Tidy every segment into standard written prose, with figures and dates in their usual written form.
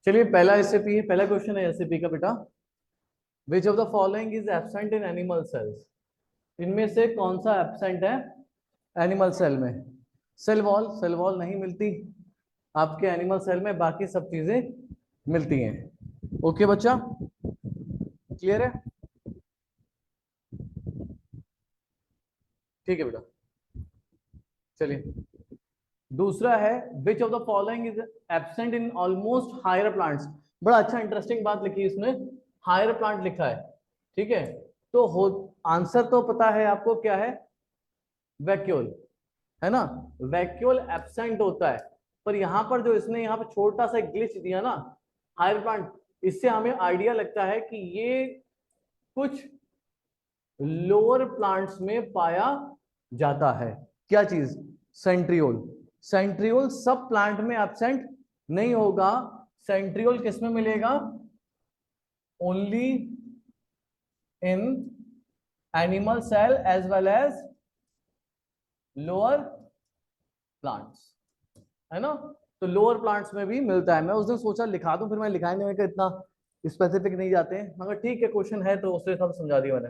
चलिए पहला एसएपी है, पहला क्वेश्चन है एसएपी का बेटा। विच of the following is absent in animal cells? इनमें से कौन सा एब्सेंट है एनिमल सेल में? सेल वॉल नहीं मिलती आपके एनिमल सेल में, बाकी सब चीजें मिलती हैं। ओके बच्चा, क्लियर है? ठीक है बेटा। चलिए दूसरा है which of the following is absent in almost higher plants. बड़ा अच्छा इंटरेस्टिंग बात लिखी है इसमें, हायर प्लांट लिखा है। ठीक है, तो हो आंसर तो पता है आपको क्या है, वैक्यूल, है ना? वैक्यूल एब्सेंट होता है, पर यहां पर जो इसने यहाँ पे छोटा सा ग्लिच दिया ना, हायर प्लांट, इससे हमें आइडिया लगता है कि ये कुछ लोअर प्लांट्स में पाया जाता है। क्या चीज? सेंट्रियोल। सेंट्रियोल सब प्लांट में एब्सेंट नहीं होगा। सेंट्रियोल किस में मिलेगा? Only in animal cell as well as lower plants, है ना? तो लोअर प्लांट्स में भी मिलता है। मैं उस दिन सोचा लिखा दूं, फिर मैं लिखाने में इतना स्पेसिफिक नहीं जाते हैं, मगर ठीक है क्वेश्चन है तो उससे सब समझा दिया मैंने।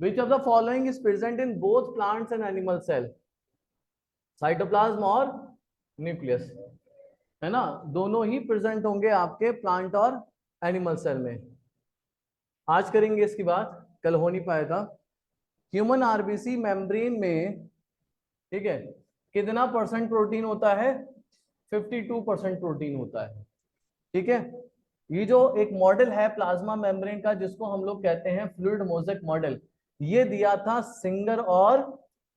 Which of the following is present in both plants and animal cell? Cytoplasm और न्यूक्लियस, है ना? दोनों ही प्रेजेंट होंगे आपके प्लांट और एनिमल सेल में। आज करेंगे इसकी बात, कल हो नहीं पाएगा। ह्यूमन आरबीसी मेम्ब्रेन में, ठीक है, कितना परसेंट प्रोटीन होता है? 52% प्रोटीन होता है। ठीक है, ये जो एक मॉडल है प्लाज्मा मेम्ब्रेन का, जिसको हम लोग कहते हैं फ्लूइड मोज़ेक मॉडल, ये दिया था सिंगर और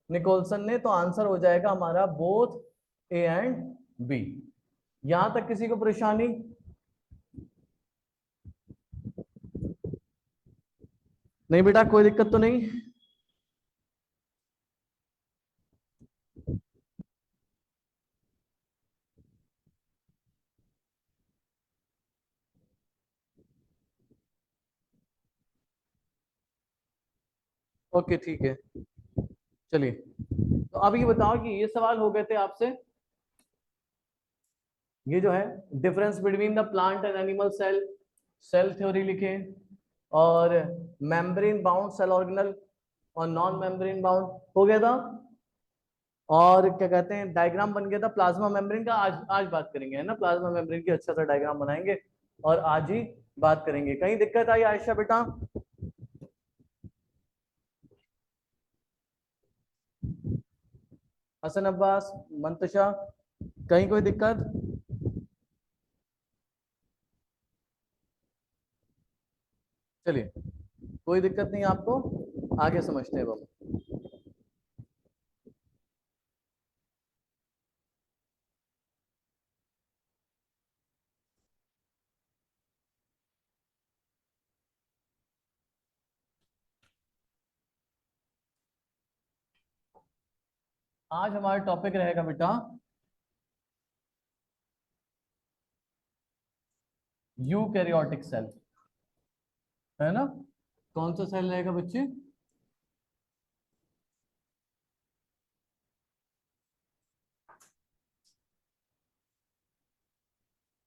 निकोलसन ने। तो आंसर हो जाएगा हमारा बोथ ए एंड बी। यहां तक किसी को परेशानी? नहीं बेटा, कोई दिक्कत तो नहीं? ओके ठीक है। चलिए तो अब ये बताओ कि ये सवाल हो गए थे आपसे, ये जो है difference between the plant and animal cell, cell theory लिखे, और मेम्ब्रेन बाउंड सेल ऑर्गेनल और नॉन मेम्ब्रेन बाउंड हो गया था, और क्या कहते हैं डायग्राम बन गया था प्लाज्मा मेम्ब्रेन का। आज आज बात करेंगे, है ना, प्लाज्मा मेम्ब्रेन की अच्छा सा डायग्राम बनाएंगे और आज ही बात करेंगे। कहीं दिक्कत आई आयशा बेटा? हसन अब्बास, मंतशा, कहीं कोई दिक्कत? चलिए कोई दिक्कत नहीं आपको, आगे समझते हैं हम। आज हमारा टॉपिक रहेगा बेटा यूकैरियोटिक सेल, है ना? कौन सा सेल रहेगा बच्चे?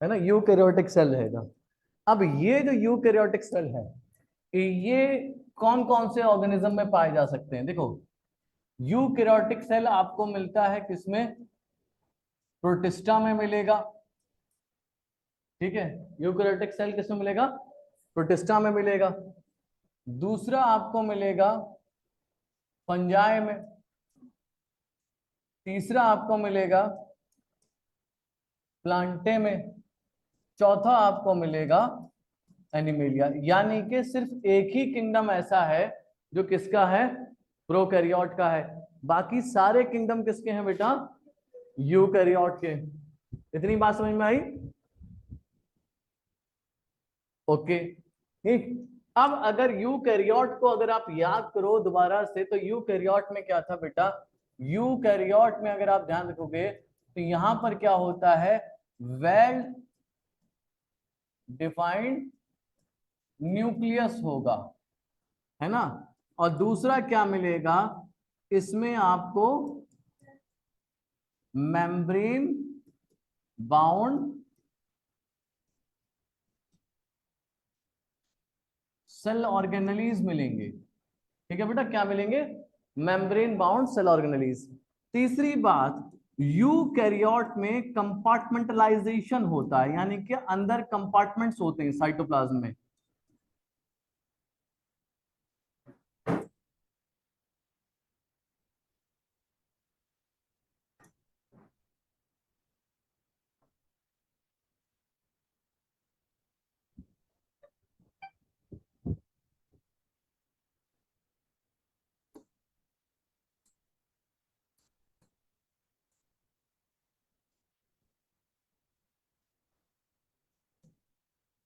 है ना, यूकैरियोटिक सेल रहेगा। अब ये जो यूकैरियोटिक सेल है, ये कौन कौन से ऑर्गेनिज्म में पाए जा सकते हैं? देखो, यूकैरियोटिक सेल आपको मिलता है किसमें? प्रोटिस्टा में मिलेगा। ठीक है, यूकैरियोटिक सेल किसमें मिलेगा? प्रोटिस्टा में मिलेगा। दूसरा आपको मिलेगा फंजाई में। तीसरा आपको मिलेगा प्लांटे में। चौथा आपको मिलेगा एनिमेलिया। यानी कि सिर्फ एक ही किंगडम ऐसा है जो किसका है? प्रोकैरियोट का है। बाकी सारे किंगडम किसके हैं बेटा? यूकैरियोट के। इतनी बात समझ में आई? ओके ठीक। अब अगर यूकैरियोट को अगर आप याद करो दोबारा से, तो यूकैरियोट में क्या था बेटा? यूकैरियोट में अगर आप ध्यान रखोगे तो यहां पर क्या होता है? वेल डिफाइंड न्यूक्लियस होगा, है ना? और दूसरा क्या मिलेगा इसमें आपको? मेम्ब्रेन बाउंड सेल ऑर्गेनेलीज मिलेंगे। ठीक है बेटा, क्या मिलेंगे? Membrane bound cell organelles. तीसरी बात, यूकैरियोट में कंपार्टमेंटलाइजेशन होता है, यानी कि अंदर कंपार्टमेंट्स होते हैं साइटोप्लाज्म में।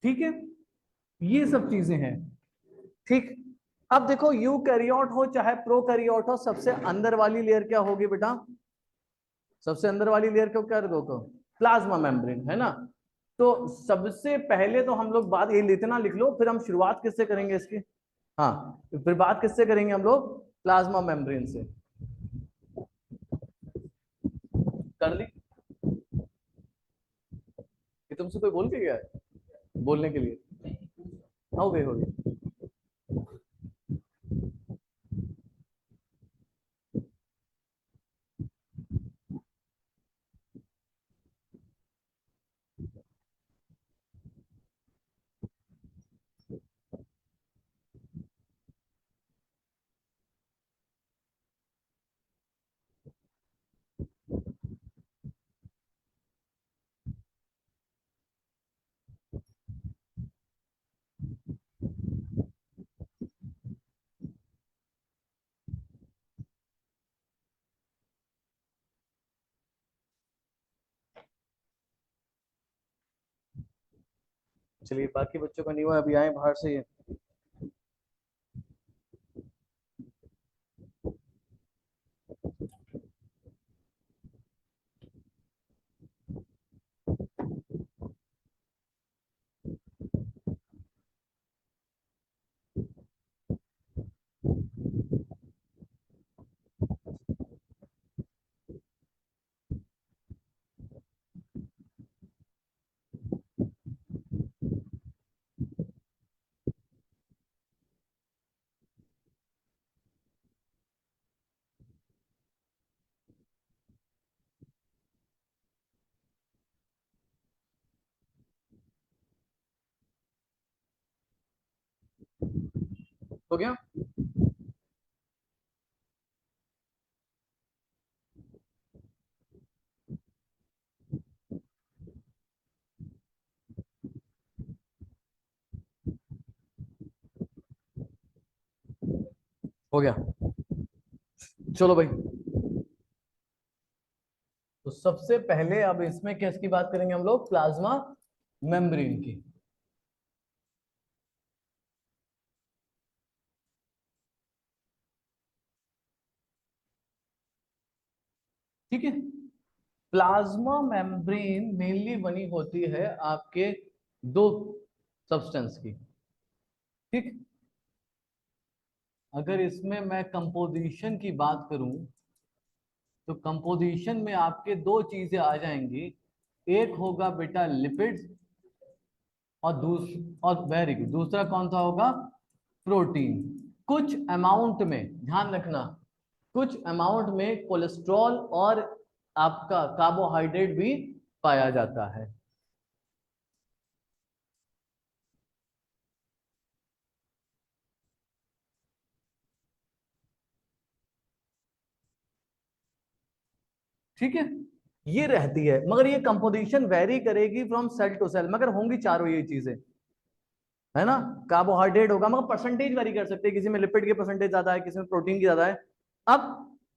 ठीक है, ये सब चीजें हैं। ठीक, अब देखो यूकैरियोट हो चाहे प्रोकैरियोट हो, सबसे अंदर वाली लेयर क्या होगी बेटा? सबसे अंदर वाली लेयर को क्या रखो? प्लाज्मा मेम्ब्रेन, है ना। तो सबसे पहले तो हम लोग बात ये इतना लिख लो, फिर हम शुरुआत किससे करेंगे इसकी? हाँ, फिर बात किससे करेंगे हम लोग? प्लाज्मा मेम्ब्रेन से। कर ली? कि तुमसे कोई बोल के गया है बोलने के लिए? हो गई, हो गई। चलिए, बाकी बच्चों का नहीं हुआ, अभी आए बाहर से। हो गया? हो गया। चलो भाई, तो सबसे पहले अब इसमें किसकी बात करेंगे हम लोग? प्लाज्मा मेम्ब्रेन की। ठीक है, प्लाज्मा मेम्ब्रेन मेनली बनी होती है आपके दो सब्सटेंस की। ठीक, अगर इसमें मैं कंपोजिशन की बात करूं, तो कंपोजिशन में आपके दो चीजें आ जाएंगी। एक होगा बेटा लिपिड्स, और वेरी गुड, दूसरा कौन सा होगा? प्रोटीन। कुछ अमाउंट में ध्यान रखना, कुछ अमाउंट में कोलेस्ट्रॉल और आपका कार्बोहाइड्रेट भी पाया जाता है। ठीक है, ये रहती है, मगर ये कंपोजिशन वेरी करेगी फ्रॉम सेल टू सेल, मगर होंगी चारों ये चीजें, है ना। कार्बोहाइड्रेट होगा, मगर परसेंटेज वेरी कर सकते हैं, किसी में लिपिड की परसेंटेज ज्यादा है, किसी में प्रोटीन की ज्यादा है। अब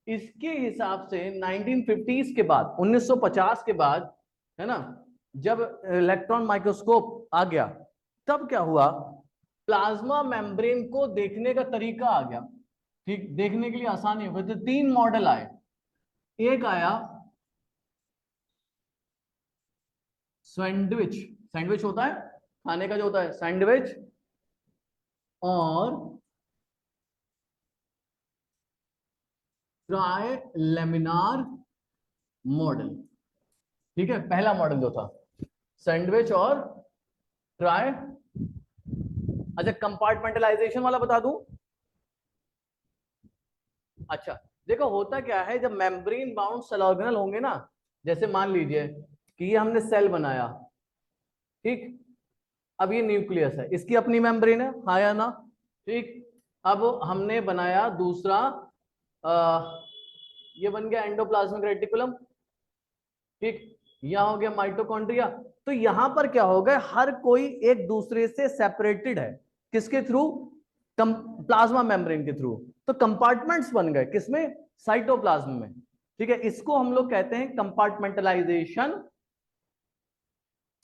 इसके हिसाब से 1950s के बाद, 1950 के बाद, है ना, जब इलेक्ट्रॉन माइक्रोस्कोप आ गया, तब क्या हुआ? प्लाज्मा मेम्ब्रेन को देखने का तरीका आ गया। ठीक, देखने के लिए आसानी हो गई, तो तीन मॉडल आए। एक आया सैंडविच, सैंडविच होता है खाने का जो होता है सैंडविच, और ट्राई लेमिनार मॉडल। ठीक है, पहला मॉडल जो था सैंडविच और ट्राई। अच्छा, कंपार्टमेंटलाइजेशन वाला बता दूं। अच्छा, देखो होता क्या है, जब मेम्ब्रेन बाउंड सेल ऑर्गेनल होंगे ना, जैसे मान लीजिए कि ये हमने सेल बनाया, ठीक। अब ये न्यूक्लियस है, इसकी अपनी मेम्ब्रेन है, हाँ या ना, ठीक। अब हमने बनाया दूसरा, ये बन गया एंडोप्लाज्मिक रेटिकुलम, ठीक। यहाँ हो गया माइटोकॉन्ड्रिया। तो यहां पर क्या हो गया, हर कोई एक दूसरे से सेपरेटेड है, किसके थ्रू, प्लाज्मा मेम्ब्रेन के थ्रू। तो कंपार्टमेंट्स बन गए किसमें, साइटोप्लाज्म में, ठीक है। इसको हम लोग कहते हैं compartmentalisation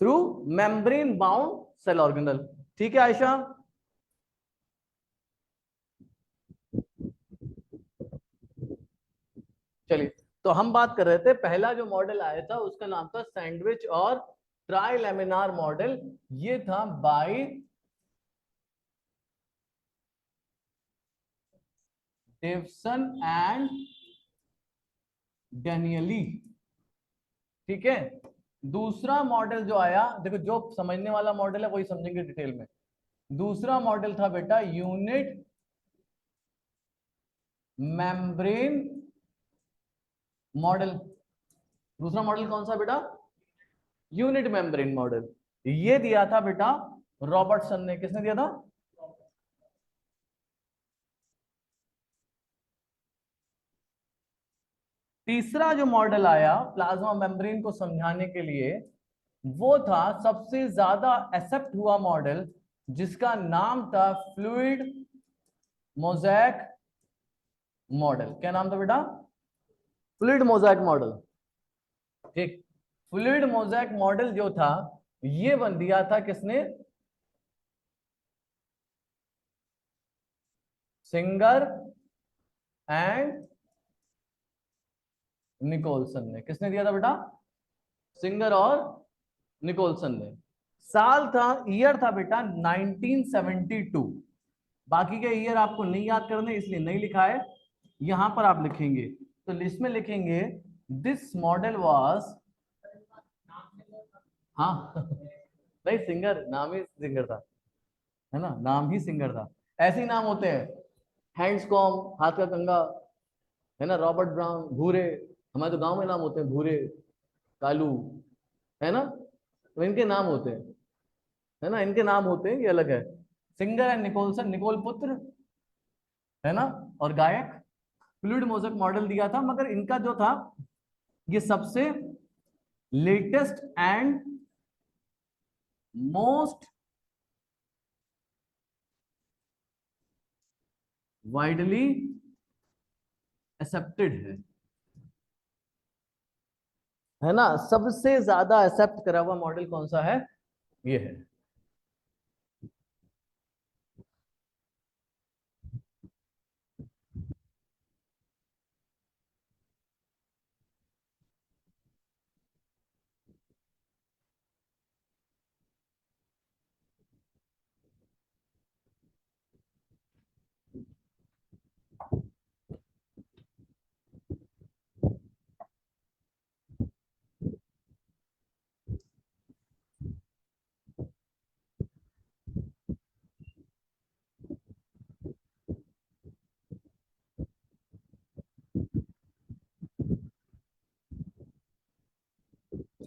through membrane bound cell organelle, ठीक है आयशा। चलिए, तो हम बात कर रहे थे, पहला जो मॉडल आया था उसका नाम था सैंडविच और ट्राइलेमिनार मॉडल। ये था बाय डेवसन एंड डेनियली, ठीक है। दूसरा मॉडल जो आया, देखो जो समझने वाला मॉडल है वही समझेंगे डिटेल में। दूसरा मॉडल था बेटा यूनिट मेम्ब्रेन मॉडल। दूसरा मॉडल कौन सा बेटा, यूनिट मेम्ब्रेन मॉडल। ये दिया था बेटा रॉबर्टसन ने, किसने दिया था, तीसरा जो मॉडल आया प्लाज्मा मेम्ब्रेन को समझाने के लिए, वो था सबसे ज्यादा एक्सेप्ट हुआ मॉडल, जिसका नाम था फ्लूइड मोज़ेक मॉडल। क्या नाम था बेटा, फ्लूइड मोज़ेक मॉडल, ठीक। फ्लूइड मोज़ेक मॉडल जो था, ये बन दिया था किसने, सिंगर एंड निकोलसन ने। किसने दिया था बेटा, सिंगर और निकोलसन ने। साल था, ईयर था बेटा 1972। बाकी के ईयर आपको नहीं याद करने, इसलिए नहीं लिखा है, यहां पर आप लिखेंगे। तो लिस्ट में लिखेंगे दिस मॉडल वाज, हाँ नहीं, सिंगर नाम ही सिंगर था, है ना, नाम ही सिंगर था। ऐसे ही नाम होते हैं, हैंड्स कॉम, हाथ का कंगा, है ना, रॉबर्ट ब्राउन, भूरे। हमारे तो गांव में नाम होते हैं भूरे, कालू, है ना, तो इनके नाम होते हैं, है ना, इनके नाम होते हैं, ये अलग है। सिंगर एंड निकोलसन, निकोल पुत्र, है ना, और गायक। फ्लूइड मोज़ेक मॉडल दिया था, मगर इनका जो था, ये सबसे latest and most widely accepted है ना, सबसे ज्यादा एक्सेप्ट करा हुआ मॉडल कौन सा है, ये है।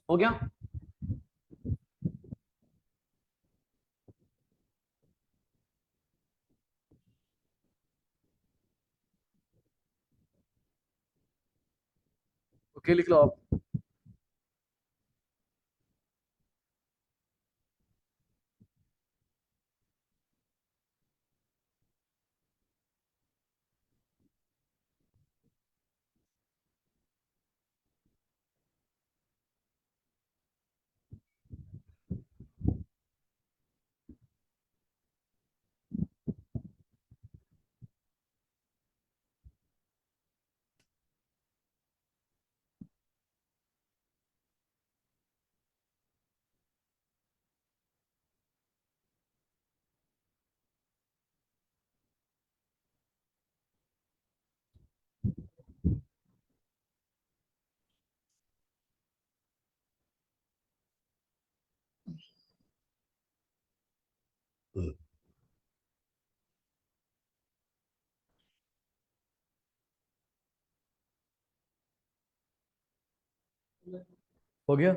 हो गया, ओके लिख लो आप। हो गया?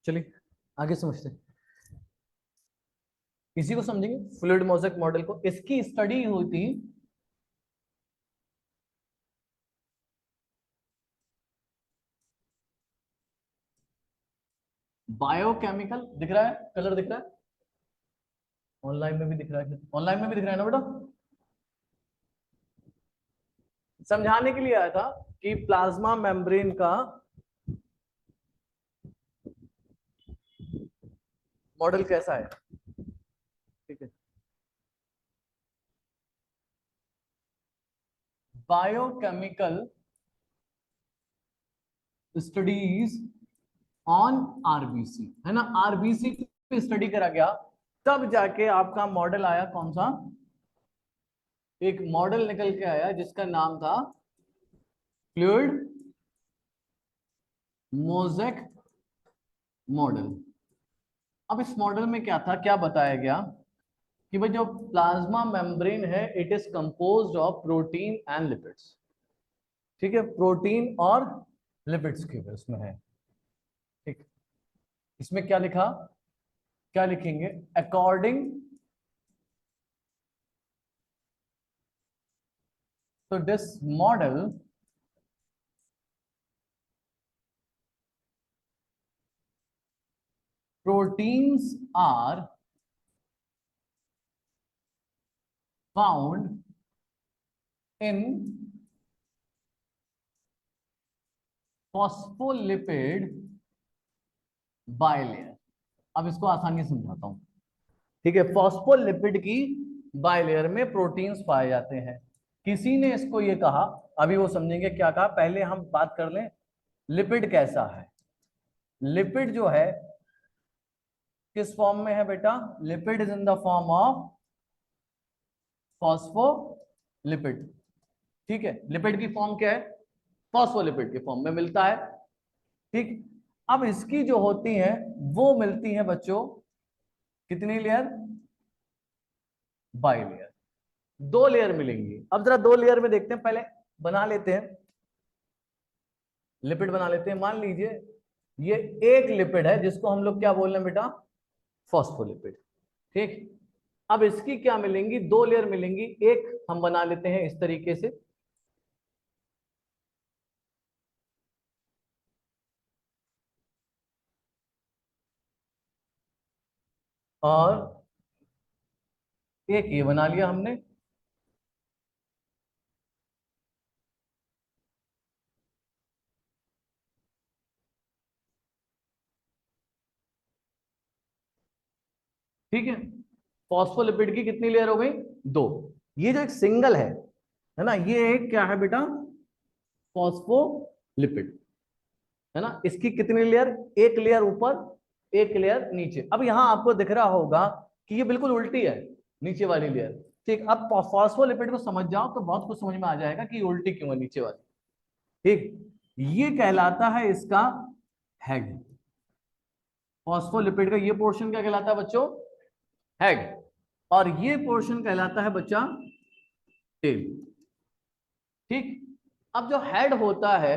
चलिए आगे समझते हैं। इसी को समझेंगे, फ्लूइड मोज़ेक मॉडल को। इसकी स्टडी हुई थी बायोकेमिकल, दिख रहा है कलर, दिख रहा है? ऑनलाइन में भी दिख रहा है, ऑनलाइन में भी दिख रहा है ना बेटा? समझाने के लिए आया था कि प्लाज्मा मेम्ब्रेन का मॉडल कैसा है। ठीक है, बायोकेमिकल स्टडीज ऑन आरबीसी, है ना? आरबीसी पे स्टडी करा गया, तब जाके आपका मॉडल आया कौन सा? एक मॉडल निकल के आया जिसका नाम था फ्लूइड मोज़ेक मॉडल। अब इस मॉडल में क्या था, क्या बताया गया कि भाई जो प्लाज्मा मेम्ब्रेन है it is composed of protein and lipids. ठीक है, प्रोटीन और लिपिड्स के उसमें है। ठीक, इसमें क्या लिखा, क्या लिखेंगे? According to this model proteins are found in phospholipid bilayer. अब इसको आसानी से समझाता हूं। ठीक है, फॉस्फोलिपिड की बाइलेयर में प्रोटीन्स पाए जाते हैं। किसी ने इसको ये कहा, अभी वो समझेंगे क्या कहा, पहले हम बात कर लें लिपिड कैसा है। लिपिड जो है किस फॉर्म में है बेटा? Lipid is in the form of phospholipid. ठीक है, लिपिड की फॉर्म क्या है? फॉस्फोलिपिड की फॉर्म में मिलता है। ठीक, अब इसकी जो होती है वो मिलती है बच्चों कितनी लेयर? बाई लेयर, दो लेयर मिलेंगी। अब जरा दो लेयर में देखते हैं, पहले बना लेते हैं, लिपिड बना लेते हैं। मान लीजिए ये एक लिपिड है जिसको हम लोग क्या बोल रहे हैं बेटा? फॉस्फोलिपिड। ठीक, अब इसकी क्या मिलेंगी? दो लेयर मिलेंगी। एक हम बना लेते हैं इस तरीके से, और एक ये बना लिया हमने। ठीक है, फॉस्फोलिपिड की कितनी लेयर हो गई? दो। ये जो एक सिंगल है ना, ये एक क्या है बेटा? फॉस्फोलिपिड, है ना? इसकी कितनी लेयर? एक लेयर ऊपर, एक लेयर नीचे। अब यहां आपको दिख रहा होगा कि ये बिल्कुल उल्टी है, नीचे वाली लेयर। ठीक, अब फॉस्फोलिपिड को समझ जाओ तो बहुत कुछ समझ में आ जाएगा कि उल्टी क्यों है नीचे वाली। ठीक, ये कहलाता है इसका हेड। फॉस्फोलिपिड का ये पोर्शन क्या कहलाता है बच्चों? हेड। और ये पोर्शन कहलाता है बच्चा टेल। ठीक, अब जो हेड होता है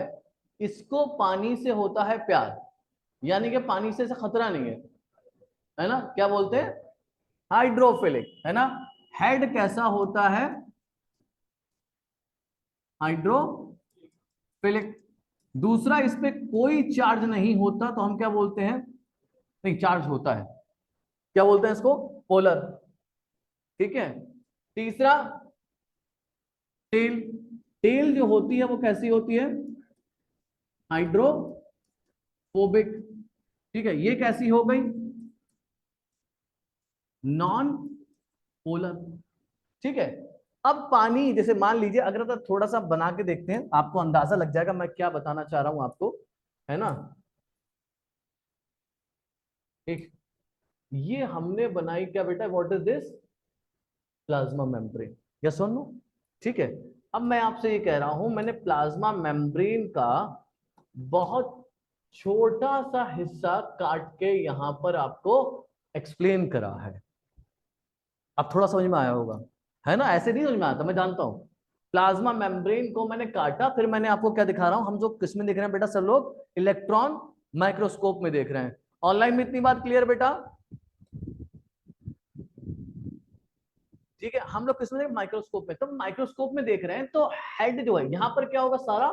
इसको पानी से होता है प्यार, यानी कि पानी से खतरा नहीं है ना? क्या बोलते हैं? हाइड्रोफिलिक, है ना? हेड कैसा होता है? हाइड्रोफिलिक। दूसरा, इस पे कोई चार्ज नहीं होता तो हम क्या बोलते हैं? नहीं, चार्ज होता है, क्या बोलते हैं इसको? पोलर। ठीक है, तीसरा टेल। टेल जो होती है वो कैसी होती है? हाइड्रोफोबिक। ठीक है, ये कैसी हो गई? Non polar. ठीक है, अब पानी जैसे मान लीजिए, अगर तो थोड़ा सा बना के देखते हैं, आपको अंदाजा लग जाएगा मैं क्या बताना चाह रहा हूं आपको, है ना? ठीक, ये हमने बनाई क्या बेटा? What is this? Plasma membrane. Yes और नो? ठीक है, अब मैं आपसे ये कह रहा हूं, मैंने प्लाज्मा मेम्ब्रेन का बहुत छोटा सा हिस्सा काट के यहां पर आपको एक्सप्लेन करा है। अब थोड़ा समझ में आया होगा, है ना? ऐसे नहीं समझ में आता, मैं जानता हूं। प्लाज्मा मेम्ब्रेन को मैंने काटा, फिर मैंने आपको क्या दिखा रहा हूं, हम जो किसमें देख रहे हैं बेटा सब लोग, इलेक्ट्रॉन माइक्रोस्कोप में देख रहे हैं। ऑनलाइन में इतनी बात क्लियर बेटा? ठीक है, हम लोग किसमें देख, माइक्रोस्कोप में। तो माइक्रोस्कोप में देख रहे हैं तो हेड जो है यहां पर क्या होगा, सारा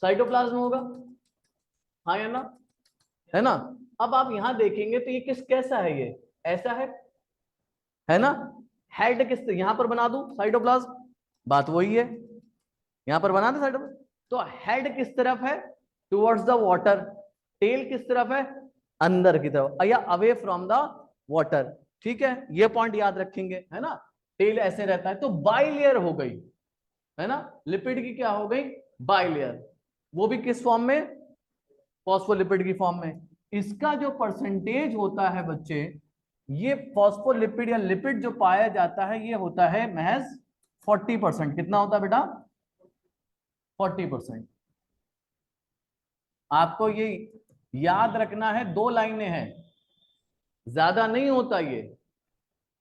साइटोप्लाज्म होगा, हाँ या ना, है ना। अब आप यहां देखेंगे तो ये किस कैसा है, ये ऐसा है ना। हेड किस, यहां पर बना दूं साइटोप्लाज्म, बात वही है, यहां पर बना दे साइटोप्लाज्म। तो हेड किस तरफ है, टुवर्ड्स द वाटर, टेल किस तरफ है, अंदर की तरफ, या अवे फ्रॉम द वाटर। ठीक है, ये पॉइंट याद रखेंगे, है ना। टेल ऐसे रहता है, तो बाइलेयर हो गई, है ना। लिपिड की क्या हो गई, बाइलेयर, वो भी किस फॉर्म में, फॉस्फोलिपिड की फॉर्म में। इसका जो परसेंटेज होता है बच्चे, ये फॉस्फोलिपिड या लिपिड जो पाया जाता है ये होता है महज 40%। कितना होता है बेटा, 40%। आपको ये याद रखना है, 2 लाइनें हैं, ज्यादा नहीं होता ये।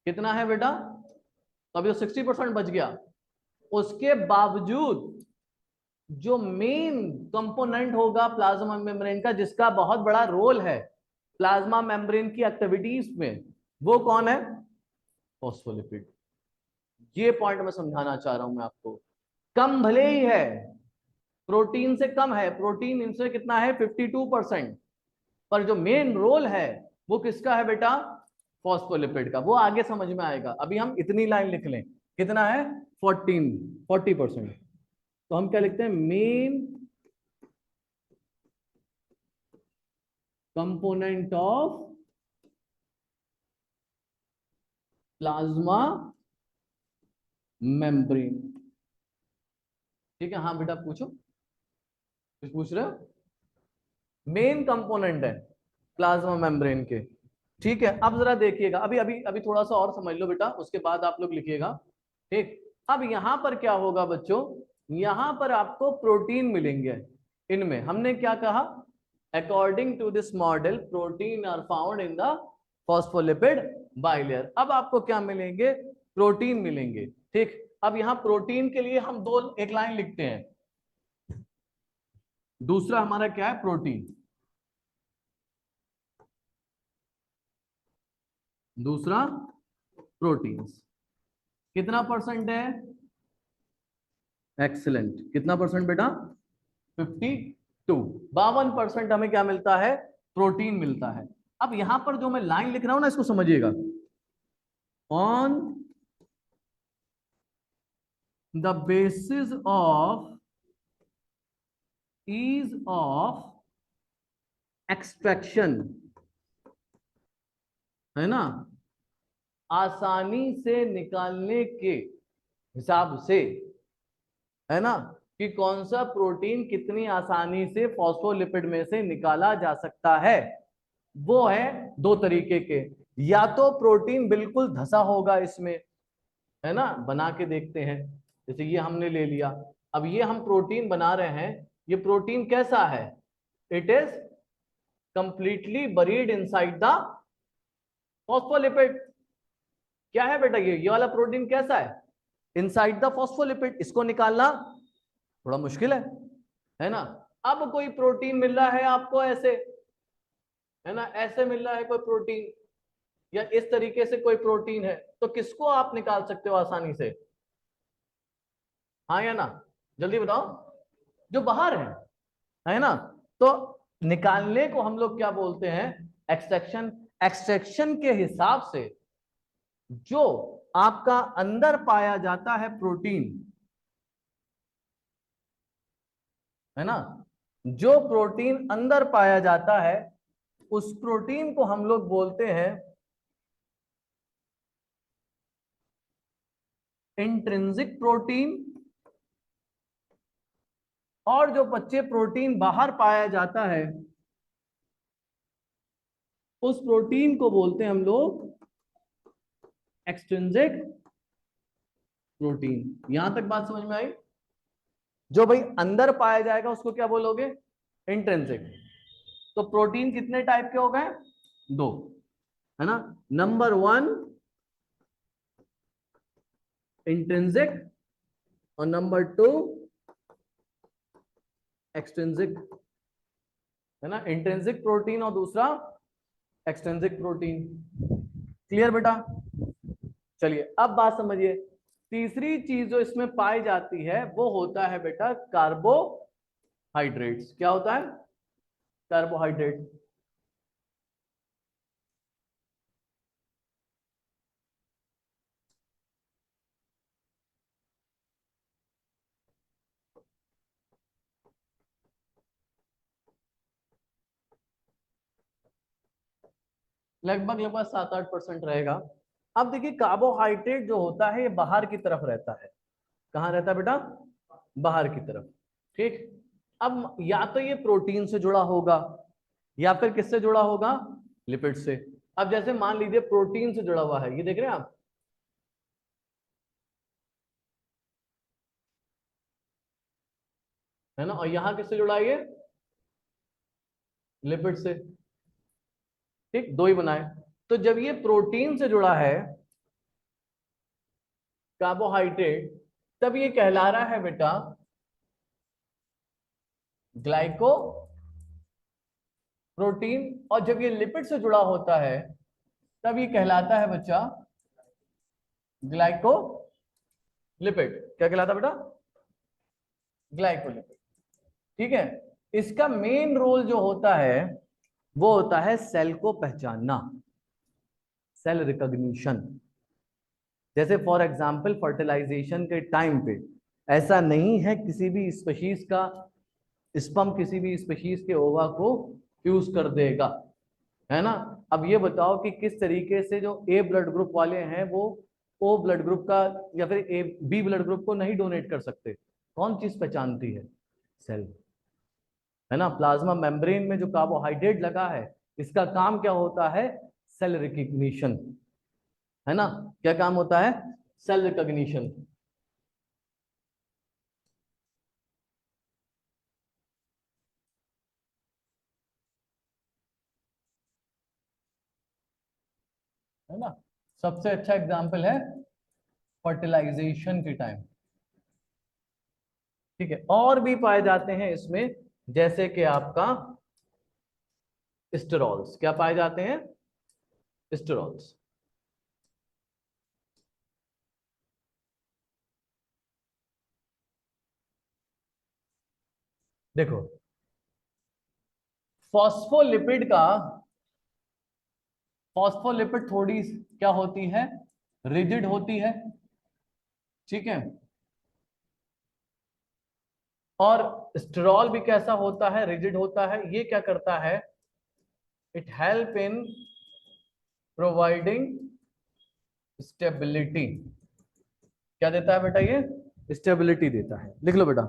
कितना है बेटा, तो अभी तो 60% बच गया। उसके बावजूद जो मेन कंपोनेंट होगा प्लाज्मा मेम्ब्रेन का, जिसका बहुत बड़ा रोल है प्लाज्मा मेम्ब्रेन की एक्टिविटीज में, वो कौन है, फॉस्फोलिपिड। ये पॉइंट मैं समझाना चाह रहा हूं मैं आपको। कम भले ही है, प्रोटीन से कम है, प्रोटीन इनसे कितना है 52%, पर जो मेन रोल है वो किसका है बेटा, फॉस्फोलिपिड का। वो आगे समझ में आएगा, अभी हम इतनी लाइन लिख लें, कितना है 40%। तो हम क्या लिखते हैं, main component of plasma membrane. ठीक है, हाँ बेटा पूछो, कुछ पूछ रहे हो, मेन कंपोनेंट है प्लाज्मा मेम्ब्रेन के। ठीक है, अब जरा देखिएगा, अभी अभी अभी थोड़ा सा और समझ लो बेटा, उसके बाद आप लोग लिखिएगा। ठीक, अब यहां पर क्या होगा बच्चों, यहां पर आपको प्रोटीन मिलेंगे। इनमें हमने क्या कहा, according to this model protein are found in the phospholipid bilayer. अब आपको क्या मिलेंगे, प्रोटीन मिलेंगे। ठीक, अब यहां प्रोटीन के लिए हम दो एक लाइन लिखते हैं। दूसरा हमारा क्या है, प्रोटीन। दूसरा प्रोटीन्स कितना परसेंट है, एक्सीलेंट, कितना परसेंट बेटा, 52, 52% हमें क्या मिलता है, प्रोटीन मिलता है। अब यहां पर जो मैं लाइन लिख रहा हूं ना, इसको समझिएगा, on the basis of ease of extraction, है ना, आसानी से निकालने के हिसाब से, है ना, कि कौन सा प्रोटीन कितनी आसानी से फॉस्फोलिपिड में से निकाला जा सकता है, वो है दो तरीके के। या तो प्रोटीन बिल्कुल धसा होगा इसमें, है ना, बना के देखते हैं, जैसे ये हमने ले लिया, अब ये हम प्रोटीन बना रहे हैं, ये प्रोटीन कैसा है, it is completely buried inside the phospholipid. क्या है बेटा, ये वाला प्रोटीन कैसा है, इनसाइड द फॉस्फोलिपिड, इसको निकालना थोड़ा मुश्किल है ना। अब कोई प्रोटीन मिल रहा है आपको ऐसे, है ना, ऐसे मिल रहा है कोई प्रोटीन, या इस तरीके से कोई प्रोटीन है, तो किसको आप निकाल सकते हो आसानी से, हाँ या ना, जल्दी बताओ, जो बाहर है ना। तो निकालने को हम लोग क्या बोलते हैं, एक्सट्रैक्शन। एक्सट्रैक्शन के हिसाब से जो आपका अंदर पाया जाता है प्रोटीन, है ना, जो प्रोटीन अंदर पाया जाता है उस प्रोटीन को हम लोग बोलते हैं इंट्रिंसिक प्रोटीन। और जो बच्चे प्रोटीन बाहर पाया जाता है उस प्रोटीन को बोलते हैं हम लोग एक्सट्रिंसिक प्रोटीन। यहां तक बात समझ में आई, जो भाई अंदर पाया जाएगा उसको क्या बोलोगे, इंट्रिंसिक। तो प्रोटीन कितने टाइप के हो गए, दो, है ना। नंबर 1 इंट्रिंसिक और नंबर 2 एक्सट्रिंसिक, है ना, इंट्रिंसिक प्रोटीन और दूसरा एक्सट्रिंसिक प्रोटीन। क्लियर बेटा? चलिए अब बात समझिए, तीसरी चीज जो इसमें पाई जाती है वो होता है बेटा कार्बोहाइड्रेट्स। क्या होता है? कार्बोहाइड्रेट। लगभग लगभग 7-8% रहेगा। अब देखिए कार्बोहाइड्रेट जो होता है ये बाहर की तरफ रहता है। कहाँ रहता है बेटा? बाहर की तरफ। ठीक, अब या तो ये प्रोटीन से जुड़ा होगा या फिर किससे जुड़ा होगा? लिपिड से। अब जैसे मान लीजिए प्रोटीन से जुड़ा हुआ है, ये देख रहे हैं आप, है ना, और यहां किससे जुड़ा है ये? लिपिड से। ठीक, दो ही बनाए। तो जब ये प्रोटीन से जुड़ा है कार्बोहाइड्रेट, तब ये कहला रहा है बेटा ग्लाइको प्रोटीन, और जब ये लिपिड से जुड़ा होता है तब ये कहलाता है बच्चा ग्लाइको लिपिड। क्या कहलाता है बेटा? ग्लाइकोलिपिड। ठीक है, इसका मेन रोल जो होता है वो होता है सेल को पहचानना, सेल रिकॉग्निशन। जैसे फॉर एग्जांपल फर्टिलाइजेशन के टाइम पे ऐसा नहीं है किसी भी स्पीशीज का स्पर्म किसी भी स्पीशीज के ओवा को फ्यूज कर देगा, है ना। अब ये बताओ कि किस तरीके से जो ए ब्लड ग्रुप वाले हैं वो ओ ब्लड ग्रुप का या फिर ए बी ब्लड ग्रुप को नहीं डोनेट कर सकते? कौन चीज पहचानती है? सेल, है ना। प्लाज्मा मेम्ब्रेन में जो कार्बोहाइड्रेट लगा है इसका काम क्या होता है? सेल रिकग्निशन, है ना। क्या काम होता है? Cell recognition. है ना, सबसे अच्छा एग्जाम्पल है फर्टिलाइजेशन के टाइम। ठीक है, और भी पाए जाते हैं इसमें, जैसे कि आपका स्टेरॉल्स। क्या पाए जाते हैं? स्टेरॉल्स। देखो फॉस्फोलिपिड का, फॉस्फोलिपिड थोड़ी क्या होती है? रिजिड होती है। ठीक है, और स्टेरॉल भी कैसा होता है? रिजिड होता है। ये क्या करता है? It help in providing stability. क्या देता है बेटा? ये स्टेबिलिटी देता है। लिख लो बेटा।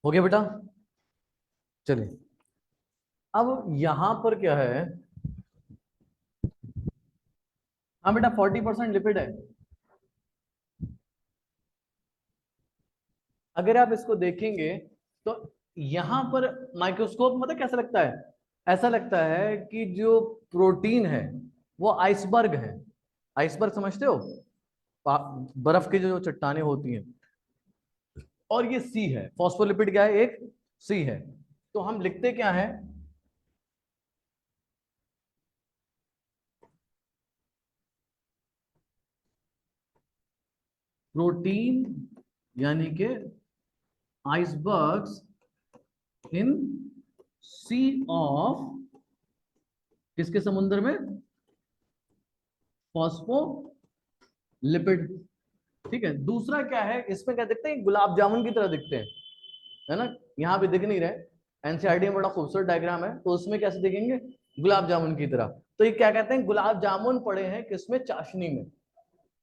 हो गया बेटा? चलिए अब यहां पर क्या है? हाँ बेटा 40% लिपिड है। अगर आप इसको देखेंगे तो यहां पर माइक्रोस्कोप मतलब कैसा लगता है? ऐसा लगता है कि जो प्रोटीन है वो आइसबर्ग है। आइसबर्ग समझते हो? बर्फ की जो चट्टानें होती हैं, और ये सी है। फॉस्फोलिपिड क्या है? एक सी है। तो हम लिखते क्या है? प्रोटीन यानी कि आइसबर्ग्स इन सी ऑफ किसके समुद्र में? फॉस्फोलिपिड। ठीक है, दूसरा क्या है इसमें? क्या दिखते हैं? गुलाब जामुन की तरह दिखते हैं, है ना। यहाँ पे दिख नहीं रहे। एनसीईआरटी में बड़ा खूबसूरत डायग्राम है, तो उसमें कैसे दिखेंगे? गुलाब जामुन की तरह। तो ये क्या कहते हैं? गुलाब जामुन पड़े हैं किसमें? चाशनी में।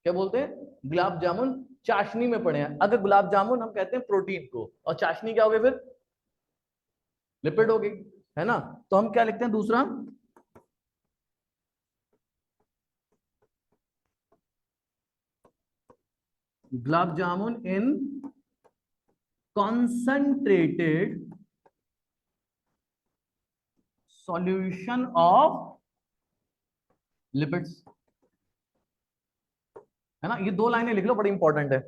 क्या बोलते हैं? गुलाब जामुन चाशनी में पड़े हैं। अगर गुलाब जामुन हम कहते हैं प्रोटीन को, और चाशनी क्या हो गई फिर? लिपिड हो गई, है ना। तो हम क्या लिखते हैं दूसरा? गुलाब जामुन इन concentrated solution of lipids, है ना। ये दो लाइनें लिख लो, बड़ी इंपॉर्टेंट है।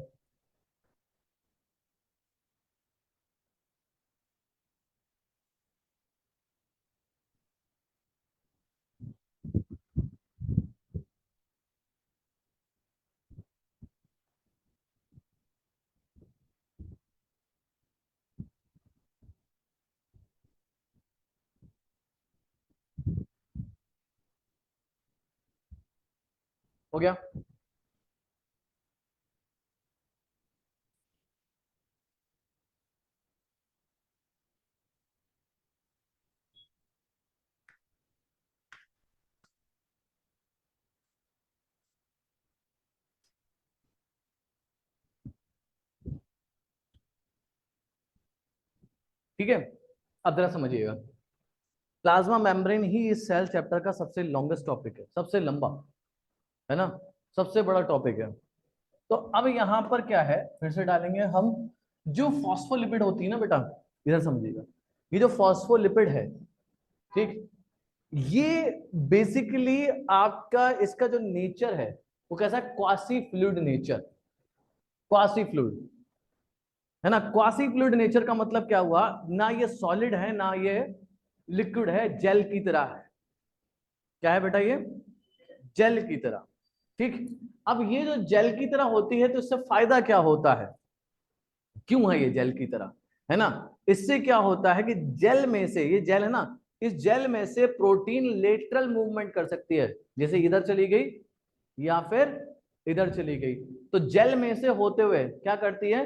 हो गया। ठीक है, अब जरा समझिएगा। प्लाज्मा मेम्ब्रेन ही इस सेल चैप्टर का सबसे लॉन्गेस्ट टॉपिक है, सबसे लंबा, है ना, सबसे बड़ा टॉपिक है। तो अब यहां पर क्या है, फिर से डालेंगे हम, जो फॉस्फोलिपिड होती है ना बेटा, इधर समझिएगा, ये जो फॉस्फोलिपिड है, ठीक, ये बेसिकली आपका इसका जो नेचर है वो कैसा है, quasi fluid nature, quasi fluid, है ना। क्वासी फ्लूइड नेचर का मतलब क्या हुआ, ना ये सॉलिड है ना ये लिक्विड है, जेल की तरह है। क्या है बेटा, ये जेल की तरह, ठीक। अब ये जो जेल की तरह होती है तो इससे फायदा क्या होता है, क्यों है ये जेल की तरह, है ना। इससे क्या होता है कि जेल में से, ये जेल है ना, इस जेल में से प्रोटीन लेटरल मूवमेंट कर सकती है, जैसे इधर चली गई या फिर इधर चली गई, तो जेल में से होते हुए क्या करती है,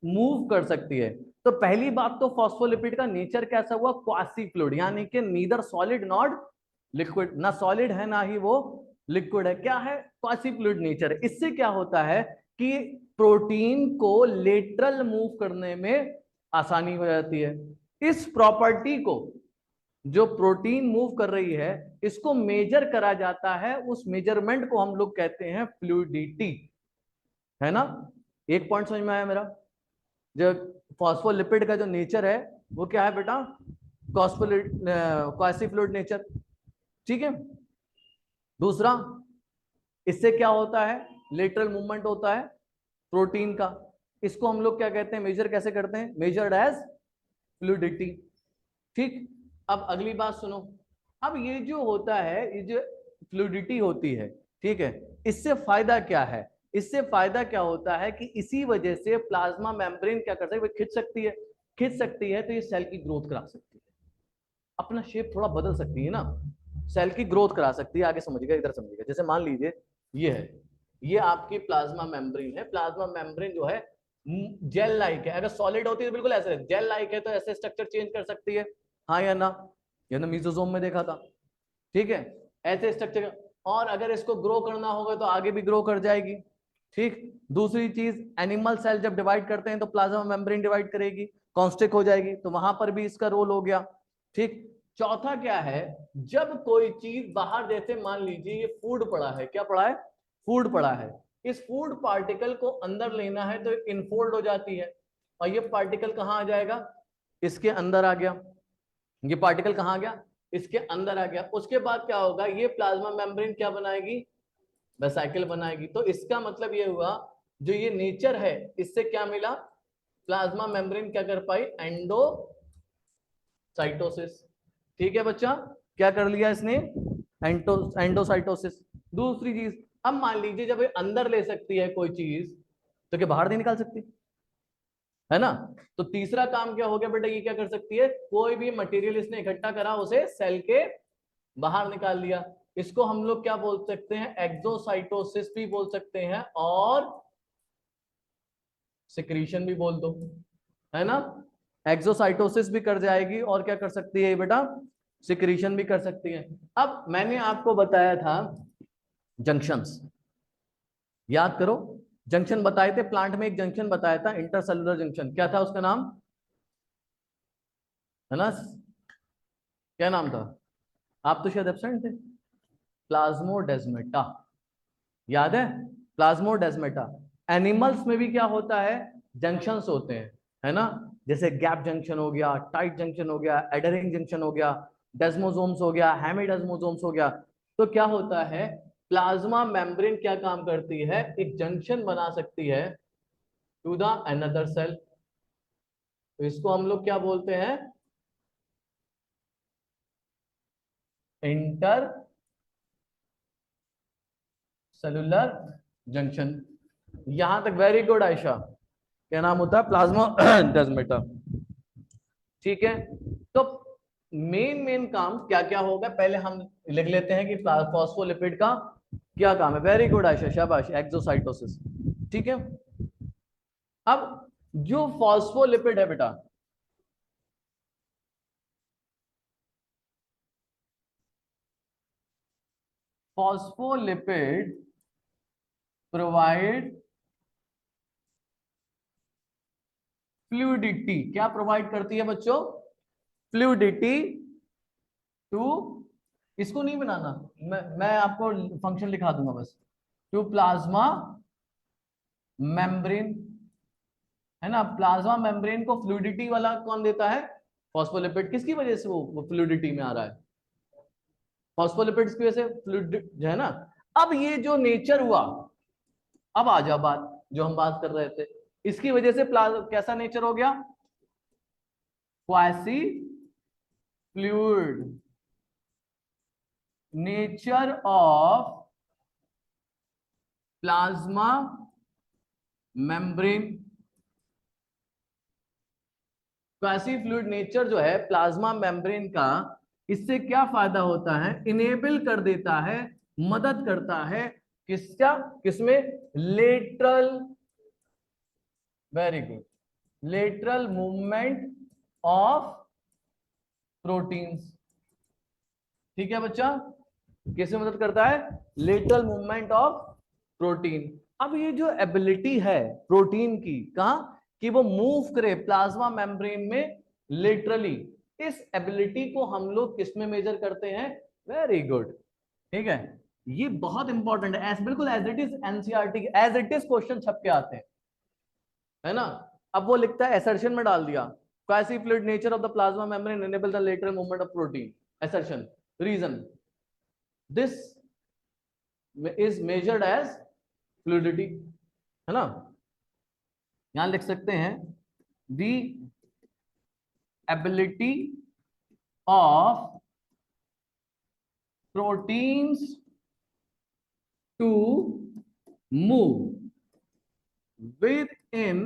मूव कर सकती है। तो पहली बात तो फॉस्फोलिपिड का नेचर कैसा हुआ, क्वासी फ्लूइड, यानी कि नीदर सॉलिड नॉट लिक्विड, ना सॉलिड है ना ही वो लिक्विड है, क्या है, क्वासी फ्लूइड नेचर है। इससे क्या होता है कि प्रोटीन को लेटरल मूव करने में आसानी हो जाती है। इस प्रॉपर्टी को, जो प्रोटीन मूव कर रही है, इसको मेजर करा जाता है, उस मेजरमेंट को हम लोग कहते हैं फ्लूइडिटी, है ना। एक पॉइंट समझ में आया मेरा, जो फॉस्फोलिपिड का जो नेचर है वो क्या है बेटा, क्वासी फ्लूइड नेचर, ठीक है। दूसरा, इससे क्या होता है, लेटरल मूवमेंट होता है प्रोटीन का, इसको हम लोग क्या कहते हैं, मेजर कैसे करते हैं, मेजर्ड एज फ्लूइडिटी, ठीक। अब अगली बात सुनो, अब ये जो होता है, ये जो फ्लूइडिटी होती है, ठीक है, इससे फायदा क्या है, इससे फायदा क्या होता है कि इसी वजह से प्लाज्मा मेम्ब्रेन क्या कर सकती है, खिंच सकती है, खिंच सकती है तो ये सेल की ग्रोथ करा सकती है, अपना शेप थोड़ा बदल सकती है ना, सेल की ग्रोथ करा सकती है। आगे समझिएगा, इधर समझिएगा, जैसे मान लीजिए ये है, ये आपकी प्लाज्मा मेम्ब्रेन है, प्लाज्मा मेम्ब्रेन जो है जेल लाइक है, अगर सॉलिड होती है तो बिल्कुल ऐसे, जेल लाइक है तो ऐसे स्ट्रक्चर चेंज कर सकती है, हाँ या ना, ये ना मीजोजोम में देखा था, ठीक है, ऐसे स्ट्रक्चर। और अगर इसको ग्रो करना होगा तो आगे भी ग्रो कर जाएगी, ठीक। दूसरी चीज, एनिमल सेल जब डिवाइड करते हैं तो प्लाज्मा मेम्ब्रेन डिवाइड करेगी, कॉन्स्ट्रिक्ट हो जाएगी, तो वहां पर भी इसका रोल हो गया, ठीक। चौथा क्या है, जब कोई चीज बाहर, जैसे मान लीजिए ये फूड पड़ा है, क्या पड़ा है, फूड पड़ा है, इस फूड पार्टिकल को अंदर लेना है तो इनफोल्ड हो जाती है, और ये पार्टिकल कहाँ आ जाएगा, इसके अंदर आ गया, ये पार्टिकल कहाँ आ गया, इसके अंदर आ गया। उसके बाद क्या होगा, ये प्लाज्मा मेम्ब्रेन क्या बनाएगी, वेसाइकल बनाएगी। तो इसका मतलब ये हुआ, जो ये नेचर है, इससे क्या मिला, प्लाज्मा मेम्ब्रेन क्या कर पाई, एंडोसाइटोसिस, ठीक है बच्चा, क्या कर लिया इसने, एंडोसाइटोसिस। दूसरी चीज, अब मान लीजिए जब ये अंदर ले सकती है कोई चीज, तो क्या बाहर नहीं निकाल सकती, है ना। तो तीसरा काम क्या हो गया बेटा, ये क्या कर सकती है, कोई भी मटेरियल इसने इकट्ठा करा उसे सेल के बाहर निकाल दिया। इसको हम लोग क्या बोल सकते हैं, एक्सोसाइटोसिस भी बोल सकते हैं, और सिक्रीशन भी बोल दो, है ना। एक्सोसाइटोसिस भी कर जाएगी, और क्या कर सकती है बेटा, सिक्रीशन भी कर सकती है। अब मैंने आपको बताया था जंक्शंस, याद करो, जंक्शन बताए थे, प्लांट में एक जंक्शन बताया था, इंटरसेलुलर जंक्शन, क्या था उसका नाम, है ना, क्या नाम था, आप तो शायद एब्सेंट थे, प्लाज्मोडेस्मेटा, याद है, प्लाज्मोडेस्मेटा। एनिमल्स में भी क्या होता है, जंक्शंस होते हैं, है ना, जैसे गैप जंक्शन हो गया, टाइट जंक्शन हो गया, एडरिंग जंक्शन हो गया, डेस्मोसोम्स हो गया, हेमिडेस्मोसोम्स हो गया। तो क्या होता है, प्लाज्मा मेम्ब्रेन क्या काम करती है, एक जंक्शन बना सकती है टू द अनदर सेल। तो इसको हम लोग क्या बोलते हैं, इंटर सेलुलर जंक्शन। यहां तक वेरी गुड आयशा। क्या नाम होता है, प्लाज्मा ट्रांसमीटर। ठीक है, तो मेन मेन काम क्या क्या होगा, पहले हम लिख लेते हैं कि फॉस्फोलिपिड का क्या काम है। वेरी गुड आयशा, शाबाश, एक्सोसाइटोसिस। ठीक है, अब जो फॉस्फोलिपिड है बेटा, फॉस्फोलिपिड प्रोवाइड फ्लूइडिटी, क्या प्रोवाइड करती है बच्चों, फ्लूइडिटी टू, इसको नहीं बनाना, मैं आपको फंक्शन लिखा दूंगा बस, टू प्लाज्मा मेम्ब्रेन, है ना। प्लाज्मा मेम्ब्रेन को फ्लूइडिटी वाला कौन देता है, फॉस्फोलिपिड। किसकी वजह से वो फ्लूइडिटी में आ रहा है, फॉस्फोलिपिड्स की वजह से फ्लूइड जो है ना। अब ये जो नेचर हुआ, अब आ जाओ बात जो हम बात कर रहे थे, इसकी वजह से कैसा नेचर हो गया, quasi fluid, nature of plasma membrane. Quasi fluid nature जो है प्लाज्मा मेम्ब्रेन का, इससे क्या फायदा होता है, इनेबल कर देता है, मदद करता है, किसका, किसमें, lateral, very good, lateral movement of proteins. ठीक है बच्चा, किसमें मदद करता है, लेटरल मूवमेंट ऑफ प्रोटीन। अब ये जो एबिलिटी है प्रोटीन की, कहा कि वो मूव करे प्लाज्मा मेम्ब्रेन में लेटरली, इस एबिलिटी को हम लोग किसमें मेजर करते हैं, वेरी गुड। ठीक है, ये बहुत इंपॉर्टेंट है, बिल्कुल as it is NCERT, as it is question छप के आते हैं, है ना। अब वो लिखता है असर्शन में डाल दिया, quasi fluid nature of the plasma membrane enable the lateral movement of protein, assertion, reason, this is measured as fluidity, है ना। यहां लिख सकते हैं the ability of proteins to move within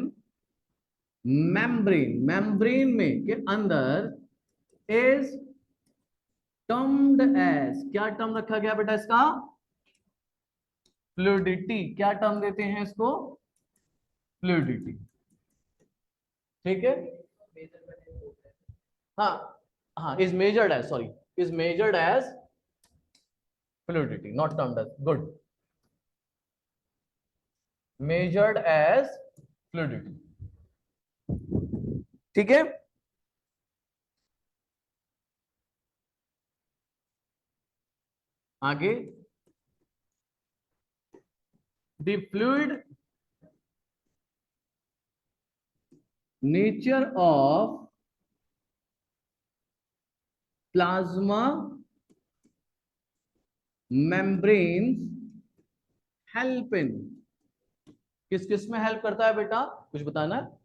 membrane, membrane में के अंदर, इज टर्म्ड एज, क्या टर्म रखा गया बेटा इसका, फ्लूइडिटी। क्या टर्म देते हैं इसको, फ्लूइडिटी। ठीक है, हाँ हाँ, is measured as, sorry, is measured as fluidity, not termed as, good, measured as fluidity. ठीक है, आगे, the fluid nature of plasma membranes help in, किस किस में हेल्प करता है बेटा, कुछ बताना है,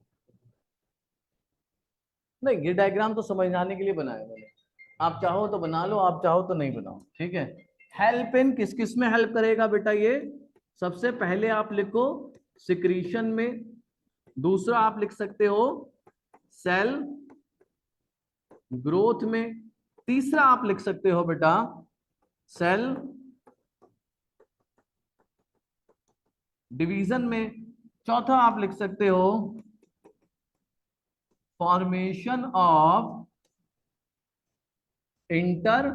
नहीं ये डायग्राम तो समझाने के लिए बनाया मैंने, आप चाहो तो बना लो, आप चाहो तो नहीं बनाओ, ठीक है। हेल्प इन किस किस में हेल्प करेगा बेटा ये, सबसे पहले आप लिखो सिक्रीशन में, दूसरा आप लिख सकते हो सेल ग्रोथ में, तीसरा आप लिख सकते हो बेटा सेल डिवीजन में, चौथा आप लिख सकते हो formation of inter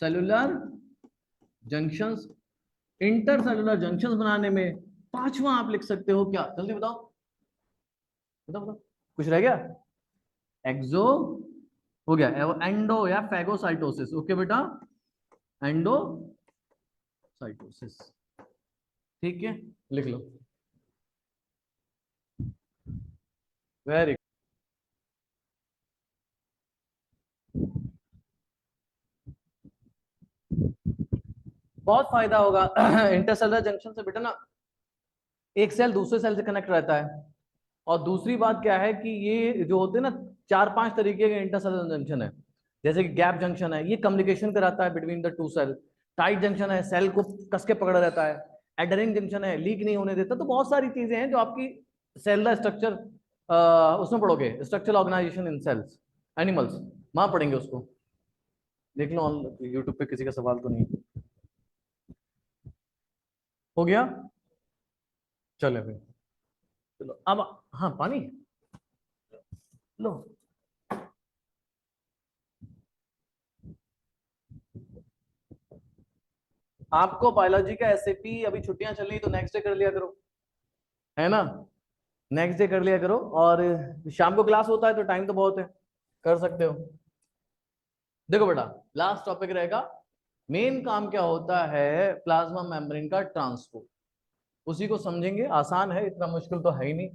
cellular junctions, inter cellular junctions बनाने में, पांचवा आप लिख सकते हो क्या, जल्दी बताओ, बताओ बताओ, कुछ रह गया, एक्सो हो गया, एंडो या फैगोसाइटोसिस, ओके बेटा, एंडोसाइटोसिस। ठीक है, लिख लो। वेरी बहुत फायदा होगा इंटरसेलुलर जंक्शन से बेटा ना, एक सेल दूसरे सेल से कनेक्ट रहता है। और दूसरी बात क्या है कि ये जो होते हैं ना, 4-5 तरीके के इंटरसेलुलर जंक्शन है। जैसे कि गैप जंक्शन है, ये कम्युनिकेशन कराता है between the two cell. Tight junction है, सेल को कस के पकड़ रहता है। एडरिंग जंक्शन है, लीक नहीं होने देता। तो बहुत सारी चीजें हैं जो आपकी सेलुलर स्ट्रक्चर, उसमें पढ़ोगे, स्ट्रक्चरल ऑर्गेनाइजेशन इन सेल्स एनिमल्स, वहां पढ़ेंगे उसको। देख लो यूट्यूब पे किसी का सवाल तो नहीं हो गया। चले फिर, चलो अब। हाँ, पानी लो। आपको बायोलॉजी का एसएपी अभी छुट्टियां चल रही तो नेक्स्ट डे कर लिया करो, है ना। नेक्स्ट डे कर लिया करो। और शाम को क्लास होता है तो टाइम तो बहुत है, कर सकते हो। देखो बेटा, लास्ट टॉपिक रहेगा, मेन काम क्या होता है प्लाज्मा मेम्ब्रेन का, ट्रांसपोर्ट। उसी को समझेंगे, आसान है, इतना मुश्किल तो है ही नहीं।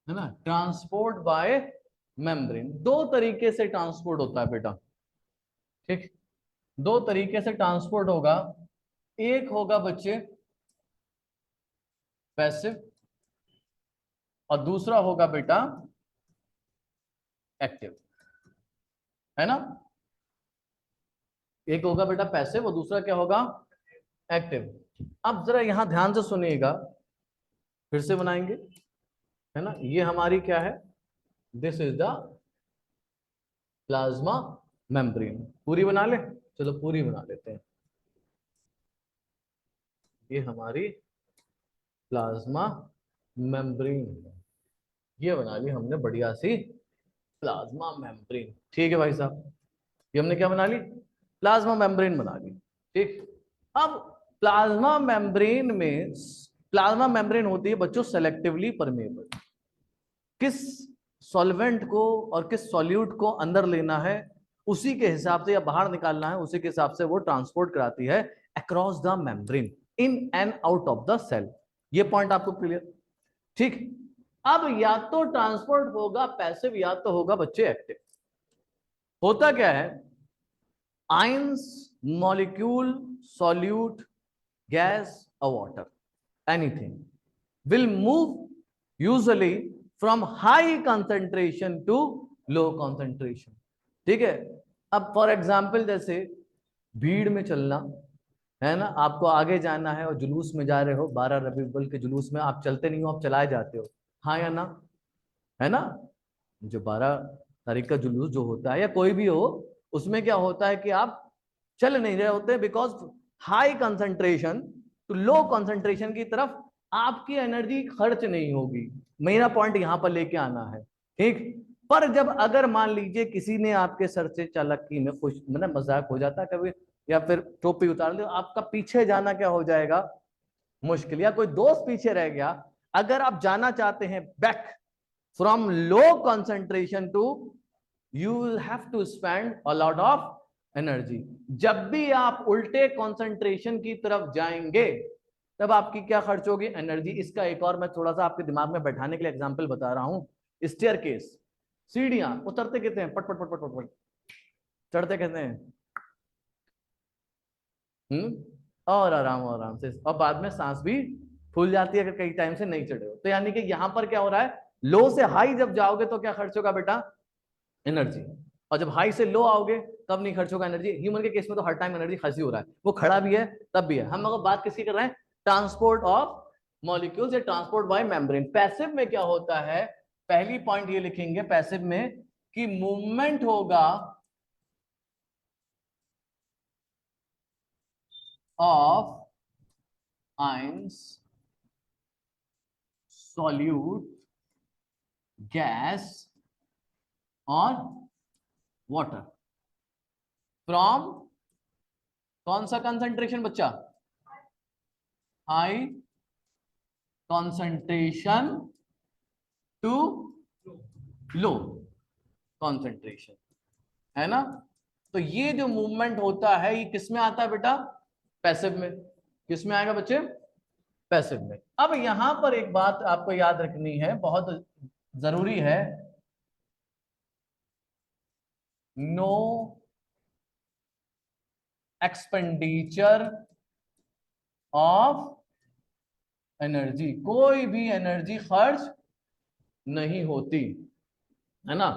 है ना, ट्रांसपोर्ट बाय मेम्ब्रेन, दो तरीके से ट्रांसपोर्ट होता है बेटा। ठीक, दो तरीके से ट्रांसपोर्ट होगा। एक होगा बच्चे पैसिव, और दूसरा होगा बेटा एक्टिव, है ना। एक होगा बेटा पैसिव और दूसरा क्या होगा, एक्टिव। अब जरा यहां ध्यान से सुनिएगा, फिर से बनाएंगे, है ना। ये हमारी क्या है, this is the plasma membrane. पूरी बना ले, चलो पूरी बना लेते हैं। ये हमारी प्लाज्मा मेम्ब्रेन है, ये बना ली हमने बढ़िया सी प्लाज्मा मेम्ब्रेन। ठीक है भाई साहब, ये हमने क्या बना ली, प्लाज्मा मेम्ब्रेन बना ली। ठीक, अब प्लाज्मा मेम्ब्रेन में, प्लाज्मा मेम्ब्रेन होती है बच्चों सेलेक्टिवली परमेएबल। किस सॉल्वेंट को और किस सॉल्यूट को अंदर लेना है उसी के हिसाब से, या बाहर निकालना है उसी के हिसाब से वो ट्रांसपोर्ट कराती है across the membrane, in and out of the cell. ये पॉइंट आपको क्लियर। ठीक, अब या तो ट्रांसपोर्ट होगा पैसिव या तो होगा बच्चे एक्टिव। होता क्या है, आयंस, मॉलिक्यूल, सॉल्यूट, गैस और water, anything will move usually from high concentration to low concentration। ठीक है, अब फॉर एग्जाम्पल जैसे भीड़ में चलना, है ना, आपको आगे जाना है और जुलूस में जा रहे हो, 12 रबीउल के जुलूस में आप चलते नहीं हो, आप चलाए जाते हो, हाँ या ना, है ना। जो 12 तारीख का जुलूस जो होता है या कोई भी हो, उसमें क्या होता है कि आप चल नहीं रहे होते, because high concentration to low concentration की तरफ आपकी एनर्जी खर्च नहीं होगी। मेरा पॉइंट यहां पर लेके आना है। ठीक, पर जब अगर मान लीजिए किसी ने आपके सर से चालाकी में कुछ मतलब मजाक हो जाता है कभी, या फिर टोपी उतार ली, आपका पीछे जाना क्या हो जाएगा, मुश्किल। या कोई दोस्त पीछे रह गया, अगर आप जाना चाहते हैं back from low concentration to, you will have to spend a lot of energy. जब भी आप उल्टे कंसंट्रेशन की तरफ जाएंगे तब आपकी क्या खर्च होगी, एनर्जी। इसका एक और मैं थोड़ा सा आपके दिमाग में बैठाने के लिए एग्जांपल बता रहा हूं। स्टेयर केस, सीढ़ियां, उतरते कहते हैं पट पट पट पट पट पट, चढ़ते कहते हैं और आराम आराम से, और बाद में सांस भी फूल जाती है अगर कई टाइम से नहीं चढ़े हो। तो यानी कि यहां पर क्या हो रहा है, लो से हाई जब जाओगे तो क्या खर्च होगा बेटा, एनर्जी। और जब हाई से लो आओगे तब नहीं खर्च होगा एनर्जी। ह्यूमन के केस में तो हर टाइम एनर्जी खर्च ही हो रहा है, वो खड़ा भी है तब भी है। हम अगर बात किसकी कर रहे हैं, ट्रांसपोर्ट ऑफ मॉलिक्यूल्स या ट्रांसपोर्ट बाय मेम्ब्रेन। पैसिव में क्या होता है, पहली पॉइंट ये लिखेंगे पैसिव में कि मूवमेंट होगा ऑफ आयंस, सॉल्यूट, गैस और वाटर फ्रॉम, कौन सा कंसंट्रेशन बच्चा, high concentration to low concentration, है ना। तो ये जो मूवमेंट होता है ये किस में आता है बेटा? पैसिव में। किस में आएगा बच्चे? पैसिव में। अब यहां पर एक बात आपको याद रखनी है, बहुत जरूरी है, नो एक्सपेंडिचर ऑफ एनर्जी, कोई भी एनर्जी खर्च नहीं होती, है ना,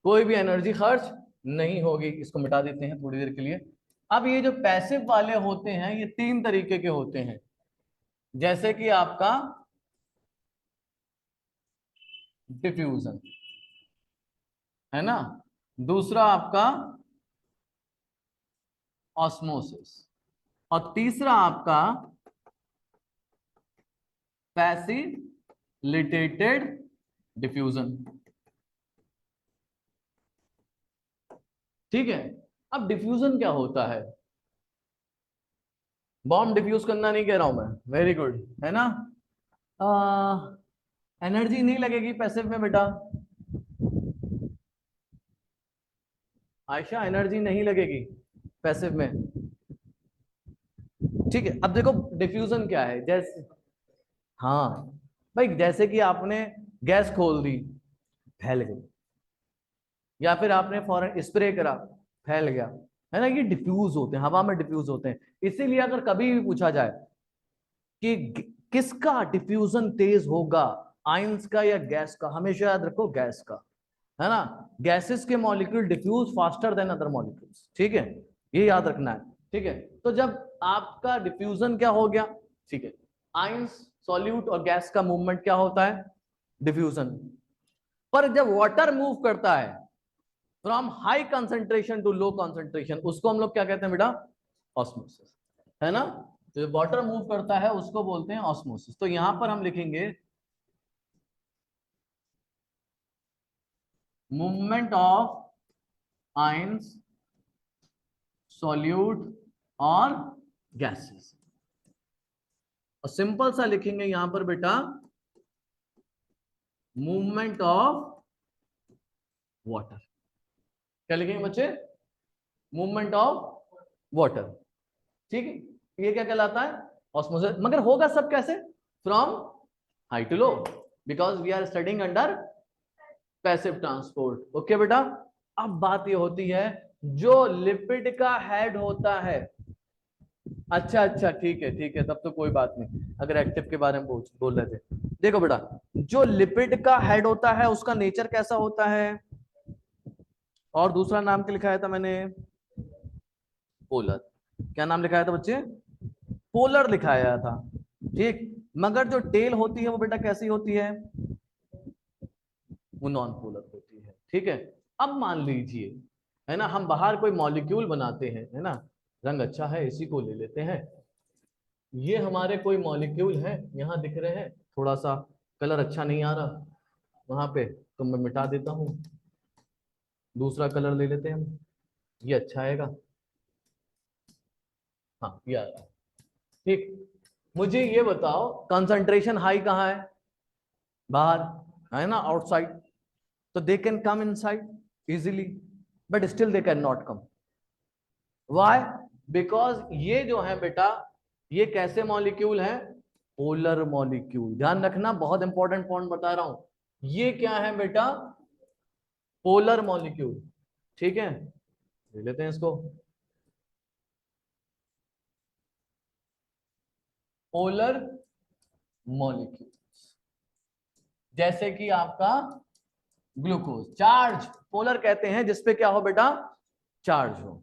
कोई भी एनर्जी खर्च नहीं होगी। इसको मिटा देते हैं थोड़ी देर के लिए। अब ये जो पैसिव वाले होते हैं ये तीन तरीके के होते हैं, जैसे कि आपका डिफ्यूजन, है ना, दूसरा आपका ऑस्मोसिस, और तीसरा आपका फैसिलिटेटेड डिफ्यूजन। ठीक है। अब डिफ्यूजन क्या होता है? बॉम्ब डिफ्यूज करना नहीं कह रहा हूं मैं, वेरी गुड, है ना। एनर्जी नहीं लगेगी पैसिव में बेटा, आयशा एनर्जी नहीं लगेगी पैसिव में। ठीक है। अब देखो डिफ्यूजन क्या है, जैसे, हाँ भाई, जैसे कि आपने गैस खोल दी, फैल गई, या फिर आपने फौरन स्प्रे करा, फैल गया, है ना, ये डिफ्यूज होते हैं, हवा में डिफ्यूज होते हैं। इसीलिए अगर कभी भी पूछा जाए कि किसका डिफ्यूजन तेज होगा, आयंस का या गैस का, हमेशा याद रखो गैस का, है ना। गैसेस के molecule diffuse faster than other molecules, ठीक है, ये याद रखना है। ठीक है। तो जब आपका डिफ्यूजन क्या हो गया, ठीक है, आयंस, सॉल्यूट और गैस का मूवमेंट क्या होता है? डिफ्यूजन। पर जब वाटर मूव करता है from high concentration to low concentration, उसको हम लोग क्या कहते हैं बेटा? ऑस्मोसिस, है ना। तो वाटर मूव करता है उसको बोलते हैं ऑस्मोसिस। तो यहां पर हम लिखेंगे मूवमेंट ऑफ आयंस, सॉल्यूट और गैसेस, और सिंपल सा लिखेंगे यहां पर बेटा मूवमेंट ऑफ वाटर। क्या लिखेंगे बच्चे? Movement of water. ठीक है। ये क्या कहलाता है? ऑस्मोसिस। मगर होगा सब कैसे? From high to low, because we are studying under passive transport. Okay बेटा। अब बात ये होती है, जो लिपिड का हेड होता है, अच्छा अच्छा, ठीक है ठीक है, तब तो कोई बात नहीं, अगर एक्टिव के बारे में बोल रहे थे। देखो बेटा, जो लिपिड का हेड होता है उसका नेचर कैसा होता है? और दूसरा नाम क्या लिखाया था मैंने? पोलर। क्या नाम लिखाया था बच्चे? पोलर लिखाया था। ठीक। मगर जो टेल होती है वो बेटा कैसी होती है? वो नॉन पोलर होती है। ठीक है। अब मान लीजिए, है ना, हम बाहर कोई मॉलिक्यूल बनाते हैं, है ना, रंग अच्छा है इसी को ले लेते हैं। ये हमारे कोई मॉलिक्यूल है, यहाँ दिख रहे हैं, थोड़ा सा कलर अच्छा नहीं आ रहा वहां पे, तो मैं मिटा देता हूँ, दूसरा कलर ले लेते हैं हम, ये अच्छा आएगा, हाँ ये आ रहा है। ठीक। मुझे ये बताओ कंसंट्रेशन हाई कहाँ है? बाहर, है ना, आउटसाइड। तो they can come inside easily, but still they can not come. Why? Because ये जो है बेटा, ये कैसे मॉलिक्यूल है? Polar molecule. ध्यान रखना, बहुत इंपॉर्टेंट पॉइंट बता रहा हूं। ये क्या है बेटा? Polar molecule. ठीक है, ले लेते हैं इसको, पोलर मॉलिक्यूल। जैसे कि आपका ग्लूकोज, चार्ज पोलर कहते हैं जिसपे क्या हो बेटा? चार्ज हो,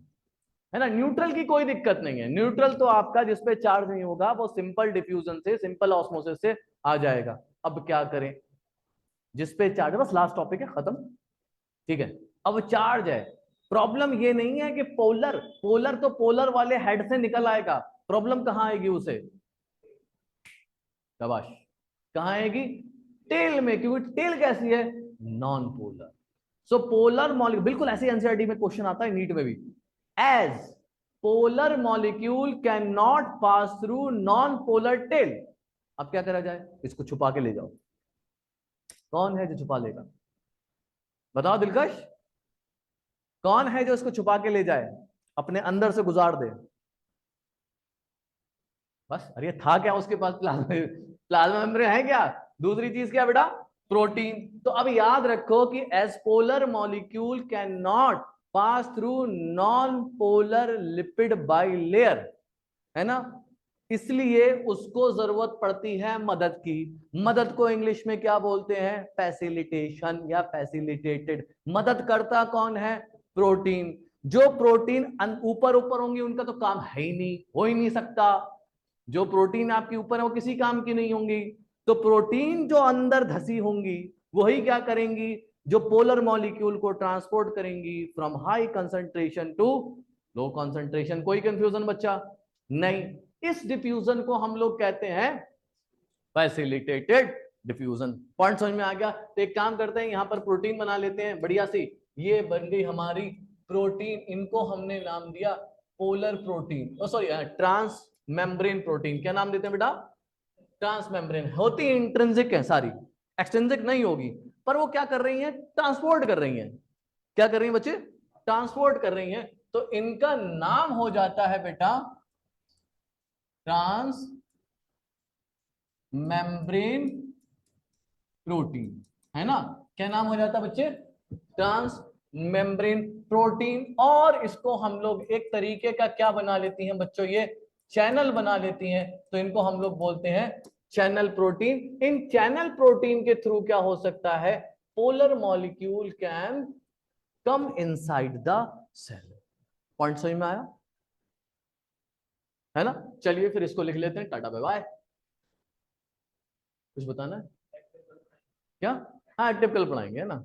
है ना। न्यूट्रल की कोई दिक्कत नहीं है, न्यूट्रल तो आपका जिसपे चार्ज नहीं होगा वो सिंपल डिफ्यूजन से, सिंपल ऑस्मोसिस से आ जाएगा। अब क्या करें? जिसपे चार्ज है, बस लास्ट टॉपिक है, खत्म। ठीक है। अब चार्ज है, प्रॉब्लम ये नहीं है कि पोलर, पोलर तो पोलर वाले हेड से निकल आएगा, प्रॉब्लम कहां आएगी उसे? शाबाश, कहां आएगी? टेल में, क्योंकि टेल कैसी है? Non polar. So polar molecule, बिल्कुल ऐसे एनसीईआरटी में क्वेश्चन आता है, नीट में भी, as polar molecule can not pass through non polar tail. अब क्या करा जाए, इसको छुपा के ले जाओ। कौन है जो छुपा लेगा, बताओ दिलकश, कौन है जो इसको छुपा के ले जाए, अपने अंदर से गुजार दे। बस, अरे था क्या उसके पास, प्लाज्मा मेम्ब्रेन है क्या, दूसरी चीज क्या बेटा, प्रोटीन। तो अब याद रखो कि as polar molecule can not pass through non polar lipid bilayer, है ना, इसलिए उसको जरूरत पड़ती है मदद की। मदद को इंग्लिश में क्या बोलते हैं, फैसिलिटेशन या फैसिलिटेटेड। मदद करता कौन है, प्रोटीन। जो प्रोटीन ऊपर ऊपर होंगी उनका तो काम है ही नहीं, हो ही नहीं सकता। जो प्रोटीन आपके ऊपर है वो किसी काम की नहीं होंगी। तो प्रोटीन जो अंदर धसी होंगी वही क्या करेंगी, जो पोलर मॉलिक्यूल को ट्रांसपोर्ट करेंगी from high concentration to low concentration. कोई कंफ्यूजन बच्चा नहीं। इस डिफ्यूजन को हम लोग कहते हैं फैसिलिटेटेड डिफ्यूजन। पॉइंट समझ में आ गया। तो एक काम करते हैं, यहां पर प्रोटीन बना लेते हैं बढ़िया सी। ये बन गई हमारी प्रोटीन, इनको हमने नाम दिया polar protein, sorry transmembrane protein. क्या नाम देते हैं बेटा, ट्रांस मेम्ब्रेन। होती इंट्रिंसिक है सारी, एक्सट्रिंसिक नहीं होगी, पर वो क्या कर रही है, ट्रांसपोर्ट कर रही है। क्या कर रही है बच्चे, ट्रांसपोर्ट कर रही है। तो इनका नाम हो जाता है बेटा ट्रांस मेम्ब्रेन प्रोटीन, है ना। क्या नाम हो जाता है बच्चे, ट्रांस मेम्ब्रेन प्रोटीन। और इसको हम लोग एक तरीके का क्या बना लेती हैं बच्चों, ये चैनल बना लेती हैं। तो इनको हम लोग बोलते हैं चैनल प्रोटीन। इन चैनल प्रोटीन के थ्रू क्या हो सकता है, polar molecule can come inside the cell. Point समझ में आया, है ना। चलिए फिर इसको लिख लेते हैं, टाटा बाय बाय। कुछ बताना है क्या, हाँ एक्टिव कल पढ़ाएंगे, है ना,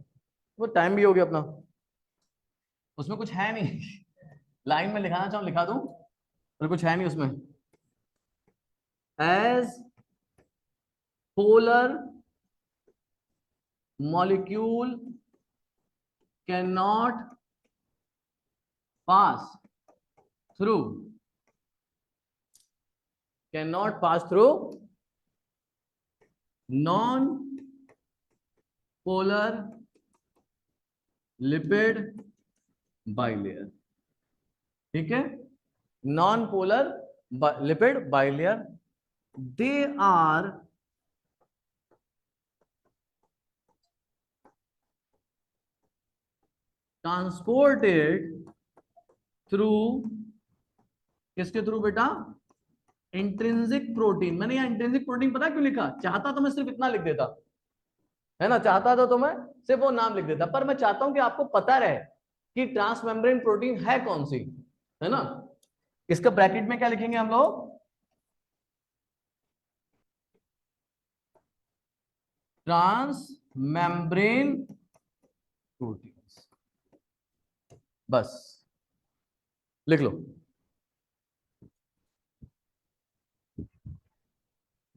वो टाइम भी हो गया अपना, उसमें कुछ है नहीं। लाइन में लिखाना चाहूँ लिखा दूं, पर कुछ है नहीं उसमें। As polar molecule can not pass through non polar lipid bilayer, ठीक है, non polar lipid bilayer, they are transported through, किसके थ्रू बेटा, इंट्रिंसिक प्रोटीन। मैंने यहां इंट्रिंसिक प्रोटीन पता क्यों लिखा, चाहता तो मैं सिर्फ इतना लिख देता, है ना, चाहता तो मैं सिर्फ वो नाम लिख देता, पर मैं चाहता हूं कि आपको पता रहे कि ट्रांसमेम्ब्रेन प्रोटीन है कौन सी, है ना। इसका ब्रैकेट में क्या लिखेंगे हम लोग, ट्रांसमेम्ब्रेन प्रोटीन, बस लिख लो।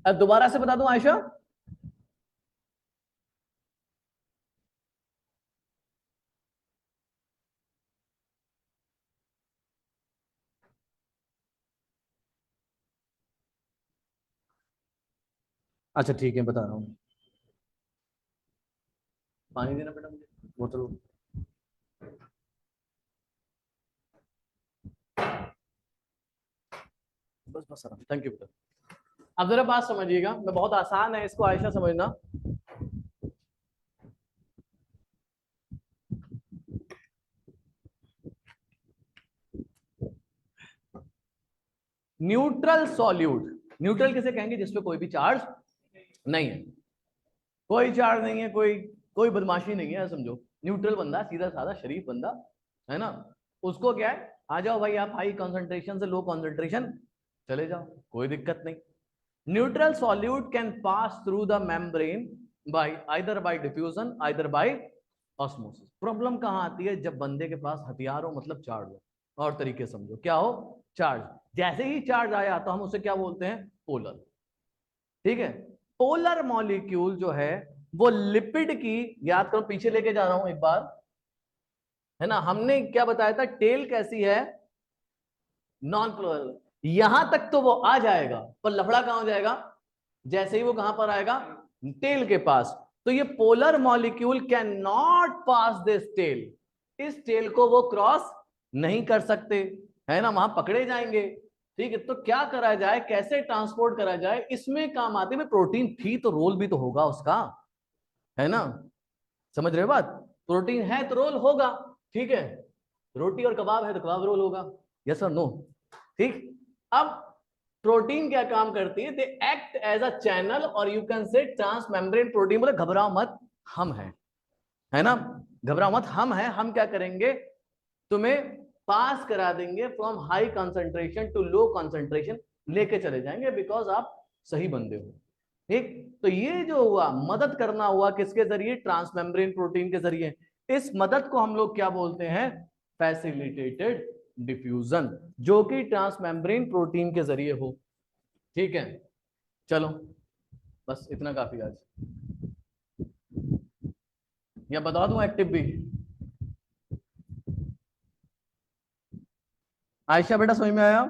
अब दोबारा से बता दूं आयशा, अच्छा ठीक है बता रहा हूं। पानी देना बेटा मुझे, बोतल। बस बस थैंक यू बेटा। अब जरा बात समझिएगा, मैं बहुत आसान है इसको आयशा समझना। न्यूट्रल सॉल्यूट, न्यूट्रल किसे कहेंगे, जिसपे कोई भी चार्ज नहीं है, कोई चार्ज नहीं है, कोई कोई बदमाशी नहीं है, समझो। न्यूट्रल बंदा, सीधा साधा शरीफ बंदा, है ना, उसको क्या है, आ जाओ भाई आप हाई कंसंट्रेशन से लो कंसंट्रेशन चले जाओ, कोई दिक्कत नहीं। Neutral solute can pass through the membrane by either bye diffusion either bye osmosis. Problem कहां आती है, जब बंदे के पास हथियार हो, मतलब चार्ज हो, और तरीके समझो क्या हो, चार्ज। जैसे ही चार्ज आया तो हम उसे क्या बोलते हैं, पोलर, ठीक है। पोलर मॉलिक्यूल जो है वो लिपिड की, याद करो पीछे लेके जा रहा हूं एक बार, है ना, हमने क्या बताया था, टेल कैसी है, नॉन पोलर। यहां तक तो वो आ जाएगा, पर लफड़ा कहां हो जाएगा, जैसे ही वो कहां पर आएगा, टेल के पास, तो ये polar molecule can not pass this tail, इस टेल को वो क्रॉस नहीं कर सकते, है ना, वहां पकड़े जाएंगे। ठीक है, तो क्या करा जाए, कैसे ट्रांसपोर्ट करा जाए, इसमें काम आती है प्रोटीन थी तो रोल भी तो होगा उसका, है ना, समझ रहे हो बात, प्रोटीन है तो रोल होगा। ठीक है, रोटी और कबाब है तो कबाब रोल होगा, यस और नो। ठीक, अब प्रोटीन क्या काम करती है, they act as a channel और you can say transmembrane protein, बोले घबराओ मत हम हैं, है ना, घबराओ मत हम हैं, हम क्या करेंगे, तुम्हें पास करा देंगे from high concentration to low concentration, लेके चले जाएंगे, बिकॉज आप सही बंदे हो। ठीक, तो ये जो हुआ मदद करना हुआ किसके जरिए, ट्रांसमेम्ब्रेन प्रोटीन के जरिए, इस मदद को हम लोग क्या बोलते हैं, फैसिलिटेटेड डिफ्यूजन, जो कि ट्रांसमेम्ब्रेन प्रोटीन के जरिए हो। ठीक है, चलो बस इतना काफी आज, या बता दूं एक्टिव भी, आयशा बेटा समझ में आया,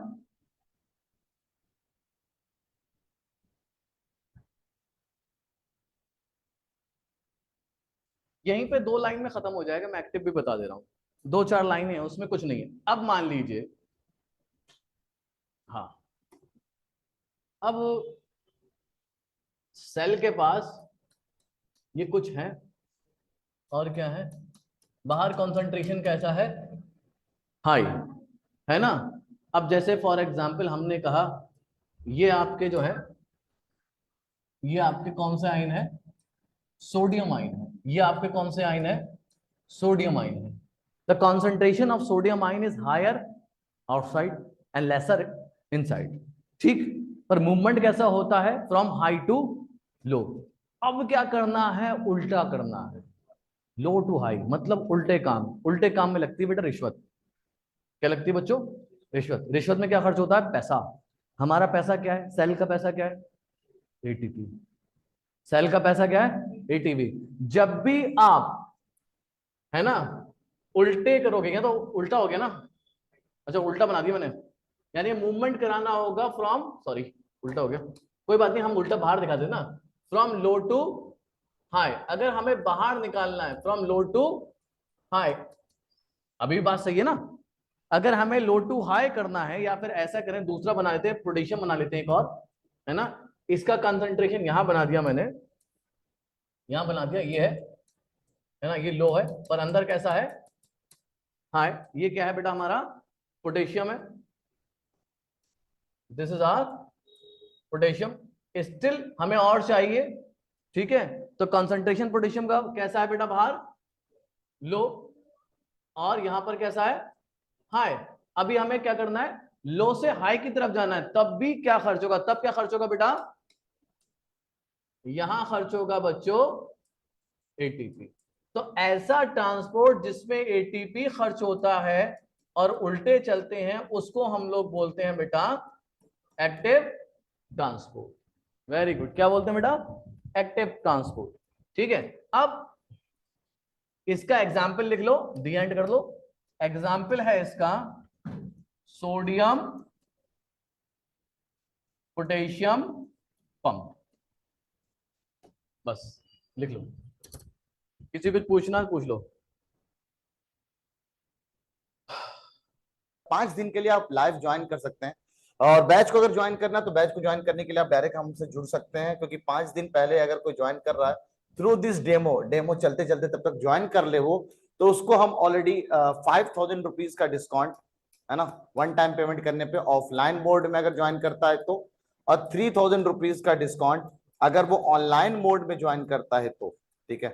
यहीं पे 2 लाइन में खत्म हो जाएगा, मैं एक्टिव भी बता दे रहा हूँ, 2-4 लाइनें हैं उसमें, कुछ नहीं है। अब मान लीजिए, हाँ, अब सेल के पास ये कुछ है, और क्या है, बाहर कंसंट्रेशन कैसा है, हाई, है ना। अब जैसे फॉर एग्जांपल हमने कहा, ये आपके जो है, ये आपके कौन से आयन है, सोडियम आयन है, ये आपके कौन से आयन है, सोडियम आयन है। The concentration of sodium ion is higher outside and lesser inside. ठीक, पर मूवमेंट कैसा होता है, फ्रॉम हाई टू लो। अब क्या करना है, उल्टा करना है, लो टू हाई, मतलब उल्टे काम, उल्टे काम में लगती है बेटा रिश्वत, क्या लगती है बच्चों, रिश्वत। रिश्वत में क्या खर्च होता है, पैसा। हमारा पैसा क्या है, सेल का पैसा क्या है, एटीपी। सेल का पैसा क्या है, एटीपी। जब भी आप, है ना, उल्टे करोगे, क्या तो उल्टा हो गया ना, अच्छा उल्टा बना दिया मैंने, यानी मूवमेंट कराना होगा फ्रॉम, सॉरी उल्टा हो गया, कोई बात नहीं, हम उल्टा बाहर दिखा देना, फ्रॉम लो टू हाई। अगर हमें बाहर निकालना है फ्रॉम लो टू हाई, अभी बात सही है ना, अगर हमें लो टू हाई करना है, या फिर ऐसा करें दूसरा बना लेते हैं, पोटेशियम बना लेते हैं एक और, है ना, इसका कंसंट्रेशन यहां बना दिया मैंने, यहां बना दिया, ये है ना, ये लो है, पर अंदर कैसा है, हाई। ये क्या है बेटा हमारा, पोटेशियम है, this is our potassium, still हमें और चाहिए। ठीक है, तो कंसंट्रेशन पोटेशियम का कैसा है बेटा, बाहर लो, और यहां पर कैसा है, हाई। अभी हमें क्या करना है, लो से हाई की तरफ जाना है, तब भी क्या खर्च होगा, तब क्या खर्च होगा बेटा, यहां खर्च होगा बच्चों एटीपी। तो ऐसा ट्रांसपोर्ट जिसमें एटीपी खर्च होता है और उल्टे चलते हैं, उसको हम लोग बोलते हैं बेटा एक्टिव ट्रांसपोर्ट। वेरी गुड, क्या बोलते हैं बेटा, एक्टिव ट्रांसपोर्ट। ठीक है, अब इसका एग्जाम्पल लिख लो, दी एंड कर लो, एग्जाम्पल है इसका सोडियम पोटेशियम पंप, बस लिख लो, किसी कुछ पूछना पूछ लो। 5 दिन के लिए आप लाइव ज्वाइन कर सकते हैं, और बैच को अगर ज्वाइन करना है तो बैच को ज्वाइन करने के लिए आप डायरेक्ट हमसे जुड़ सकते हैं, क्योंकि 5 दिन पहले अगर कोई ज्वाइन कर रहा है थ्रू दिस डेमो, डेमो चलते चलते तब तक ज्वाइन कर ले वो, तो उसको हम ऑलरेडी 5,000 रुपीज का डिस्काउंट, है ना, वन टाइम पेमेंट करने पे ऑफलाइन मोड में अगर ज्वाइन करता है तो, और 3,000 रुपीज का डिस्काउंट अगर वो ऑनलाइन मोड में ज्वाइन करता है तो। ठीक है,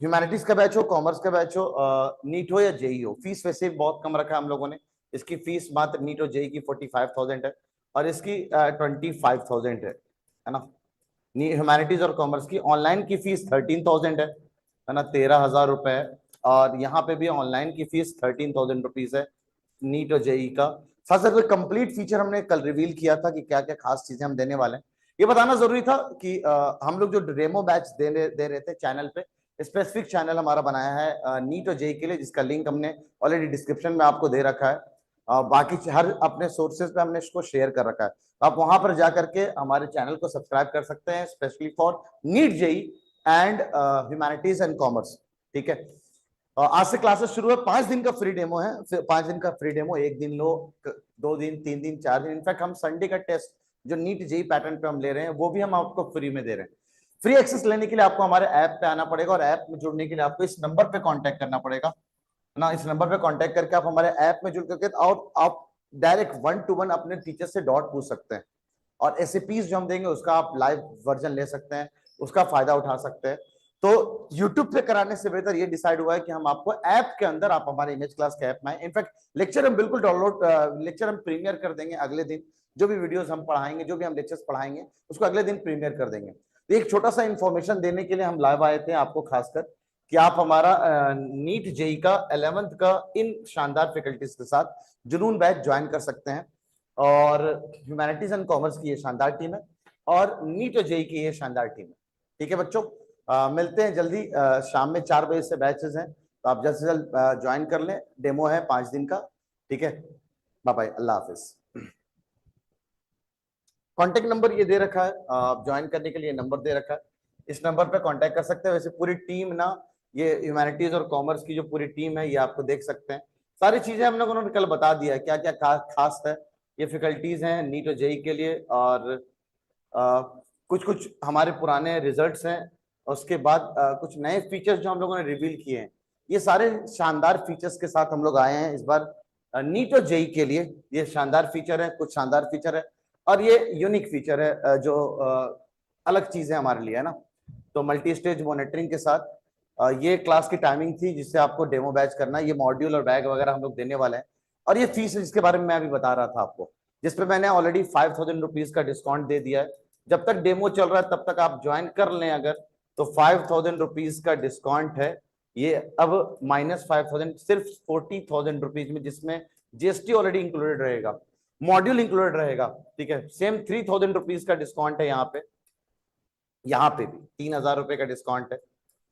ह्यूमैनिटीज का बैच हो, कॉमर्स का बैच हो, नीट हो या जेई हो, फीस वैसे बहुत कम रखा है हम लोगों ने। इसकी फीस मात्र नीट और जेई की 45,000 है, और इसकी 25,000 है ना। ह्यूमैनिटीज और कॉमर्स की ऑनलाइन की फीस 13,000 है ना, 13,000 रुपए है। और यहाँ पे भी ऑनलाइन की फीस 13,000 रुपीज है नीट और जेई का। साथ साथ कंप्लीट फीचर हमने कल रिवील किया था कि क्या क्या खास चीजें हम देने वाले हैं, ये बताना जरूरी था कि हम लोग जो डेमो बैच दे रहे थे चैनल पे, स्पेसिफिक चैनल हमारा बनाया है नीट और जेई के लिए, जिसका लिंक हमने ऑलरेडी डिस्क्रिप्शन में आपको दे रखा है। बाकी हर अपने सोर्सेज पे हमने इसको शेयर कर रखा है, तो आप वहां पर जा करके हमारे चैनल को सब्सक्राइब कर सकते हैं, specially for NEET JEE and humanities and commerce. ठीक है, आज से क्लासेस शुरू है, 5 दिन का फ्री डेमो है, 5 दिन का फ्री डेमो, 1 दिन लो, 2 दिन, 3 दिन, 4 दिन, इनफैक्ट हम संडे का टेस्ट जो नीट जेई पैटर्न पे हम ले रहे हैं वो भी हम आपको फ्री में दे रहे हैं। फ्री एक्सेस लेने के लिए आपको हमारे ऐप पे आना पड़ेगा, और ऐप में जुड़ने के लिए आपको इस नंबर पे कांटेक्ट करना पड़ेगा ना, इस नंबर पे कांटेक्ट करके आप हमारे ऐप में जुड़ करके और आप डायरेक्ट 1-to-1 अपने टीचर से डाउट पूछ सकते हैं, और एसएपीस जो हम देंगे उसका आप लाइव वर्जन ले सकते हैं, उसका फायदा उठा सकते हैं। तो YouTube पे कराने से बेहतर ये डिसाइड हुआ है कि हम आपको ऐप के अंदर, आप हमारे इमेज क्लास के ऐप में आए। इनफैक्ट लेक्चर हम बिल्कुल डाउनलोड, लेक्चर हम प्रीमियर कर देंगे अगले दिन, जो भी वीडियोस हम पढ़ाएंगे, जो भी हम लेक्चर्स पढ़ाएंगे उसको अगले दिन प्रीमियर कर देंगे। तो एक छोटा सा इंफॉर्मेशन देने के लिए हम लाइव आए थे आपको, खासकर कि आप हमारा नीट जेई का 11th का इन शानदार फैकल्टीज के साथ जुनून बैच ज्वाइन कर सकते हैं, और ह्यूमैनिटीज एंड कॉमर्स की ये शानदार टीम है, और नीट और जेई की ये शानदार टीम है। ठीक है बच्चों, मिलते हैं जल्दी, शाम में 4 बजे से बैचेस हैं, तो आप जल्द से जल्द ज्वाइन कर लें, डेमो है 5 दिन का। ठीक है, बाय बाय, अल्लाह हाफिज। कॉन्टेक्ट नंबर ये दे रखा है, आप ज्वाइन करने के लिए नंबर दे रखा है, इस नंबर पे कांटेक्ट कर सकते हैं। वैसे पूरी टीम ना, ये ह्यूमैनिटीज और कॉमर्स की जो पूरी टीम है ये आपको देख सकते हैं, सारी चीजें हम लोगों ने कल बता दिया है क्या क्या खास है। ये फैकल्टीज हैं नीट और जेई के लिए, और कुछ कुछ हमारे पुराने रिजल्ट्स हैं, उसके बाद कुछ नए फीचर्स जो हम लोगों ने रिवील किए हैं, ये सारे शानदार फीचर्स के साथ हम लोग आए हैं इस बार नीट और जेई के लिए। ये शानदार फीचर है, कुछ शानदार फीचर है, और ये यूनिक फीचर है, जो अलग चीज है हमारे लिए, है ना। तो मल्टी स्टेज मॉनिटरिंग के साथ ये क्लास की टाइमिंग थी जिससे आपको डेमो बैच करना है, ये मॉड्यूल और बैग वगैरह हम लोग देने वाले हैं, और ये फीस है जिसके बारे में मैं अभी बता रहा था आपको, जिसपे मैंने ऑलरेडी 5000 रुपीज का डिस्काउंट दे दिया है। जब तक डेमो चल रहा है तब तक आप ज्वाइन कर लें अगर, तो 5000 रुपीज का डिस्काउंट है ये, अब -5000 सिर्फ 40,000 रुपीज में, जिसमें जीएसटी ऑलरेडी इंक्लूडेड रहेगा, मॉड्यूल इंक्लूडेड रहेगा। ठीक है, सेम 3000 रुपीज का डिस्काउंट है यहाँ पे भी 3000 रुपए का डिस्काउंट है।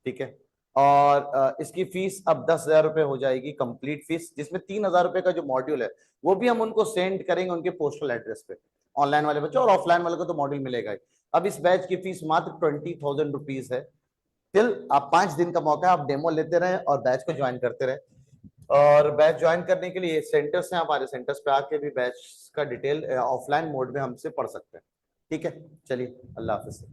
ठीक है, और इसकी फीस अब 10,000 रुपए हो जाएगी कंप्लीट फीस, जिसमें 3000 रुपए का जो मॉड्यूल है वो भी हम उनको सेंड करेंगे उनके पोस्टल एड्रेस पे, ऑनलाइन वाले बच्चों, और ऑफलाइन वाले को तो मॉड्यूल मिलेगा ही। अब इस बैच की फीस मात्र 20,000 रुपीज है। टिल आप 5 दिन का मौका है, आप डेमो लेते रहे और बैच को ज्वाइन करते रहे, और बैच ज्वाइन करने के लिए सेंटर्स हैं, हमारे सेंटर्स पे आके भी बैच का डिटेल ऑफलाइन मोड में हमसे पढ़ सकते हैं। ठीक है, चलिए, अल्लाह हाफिज।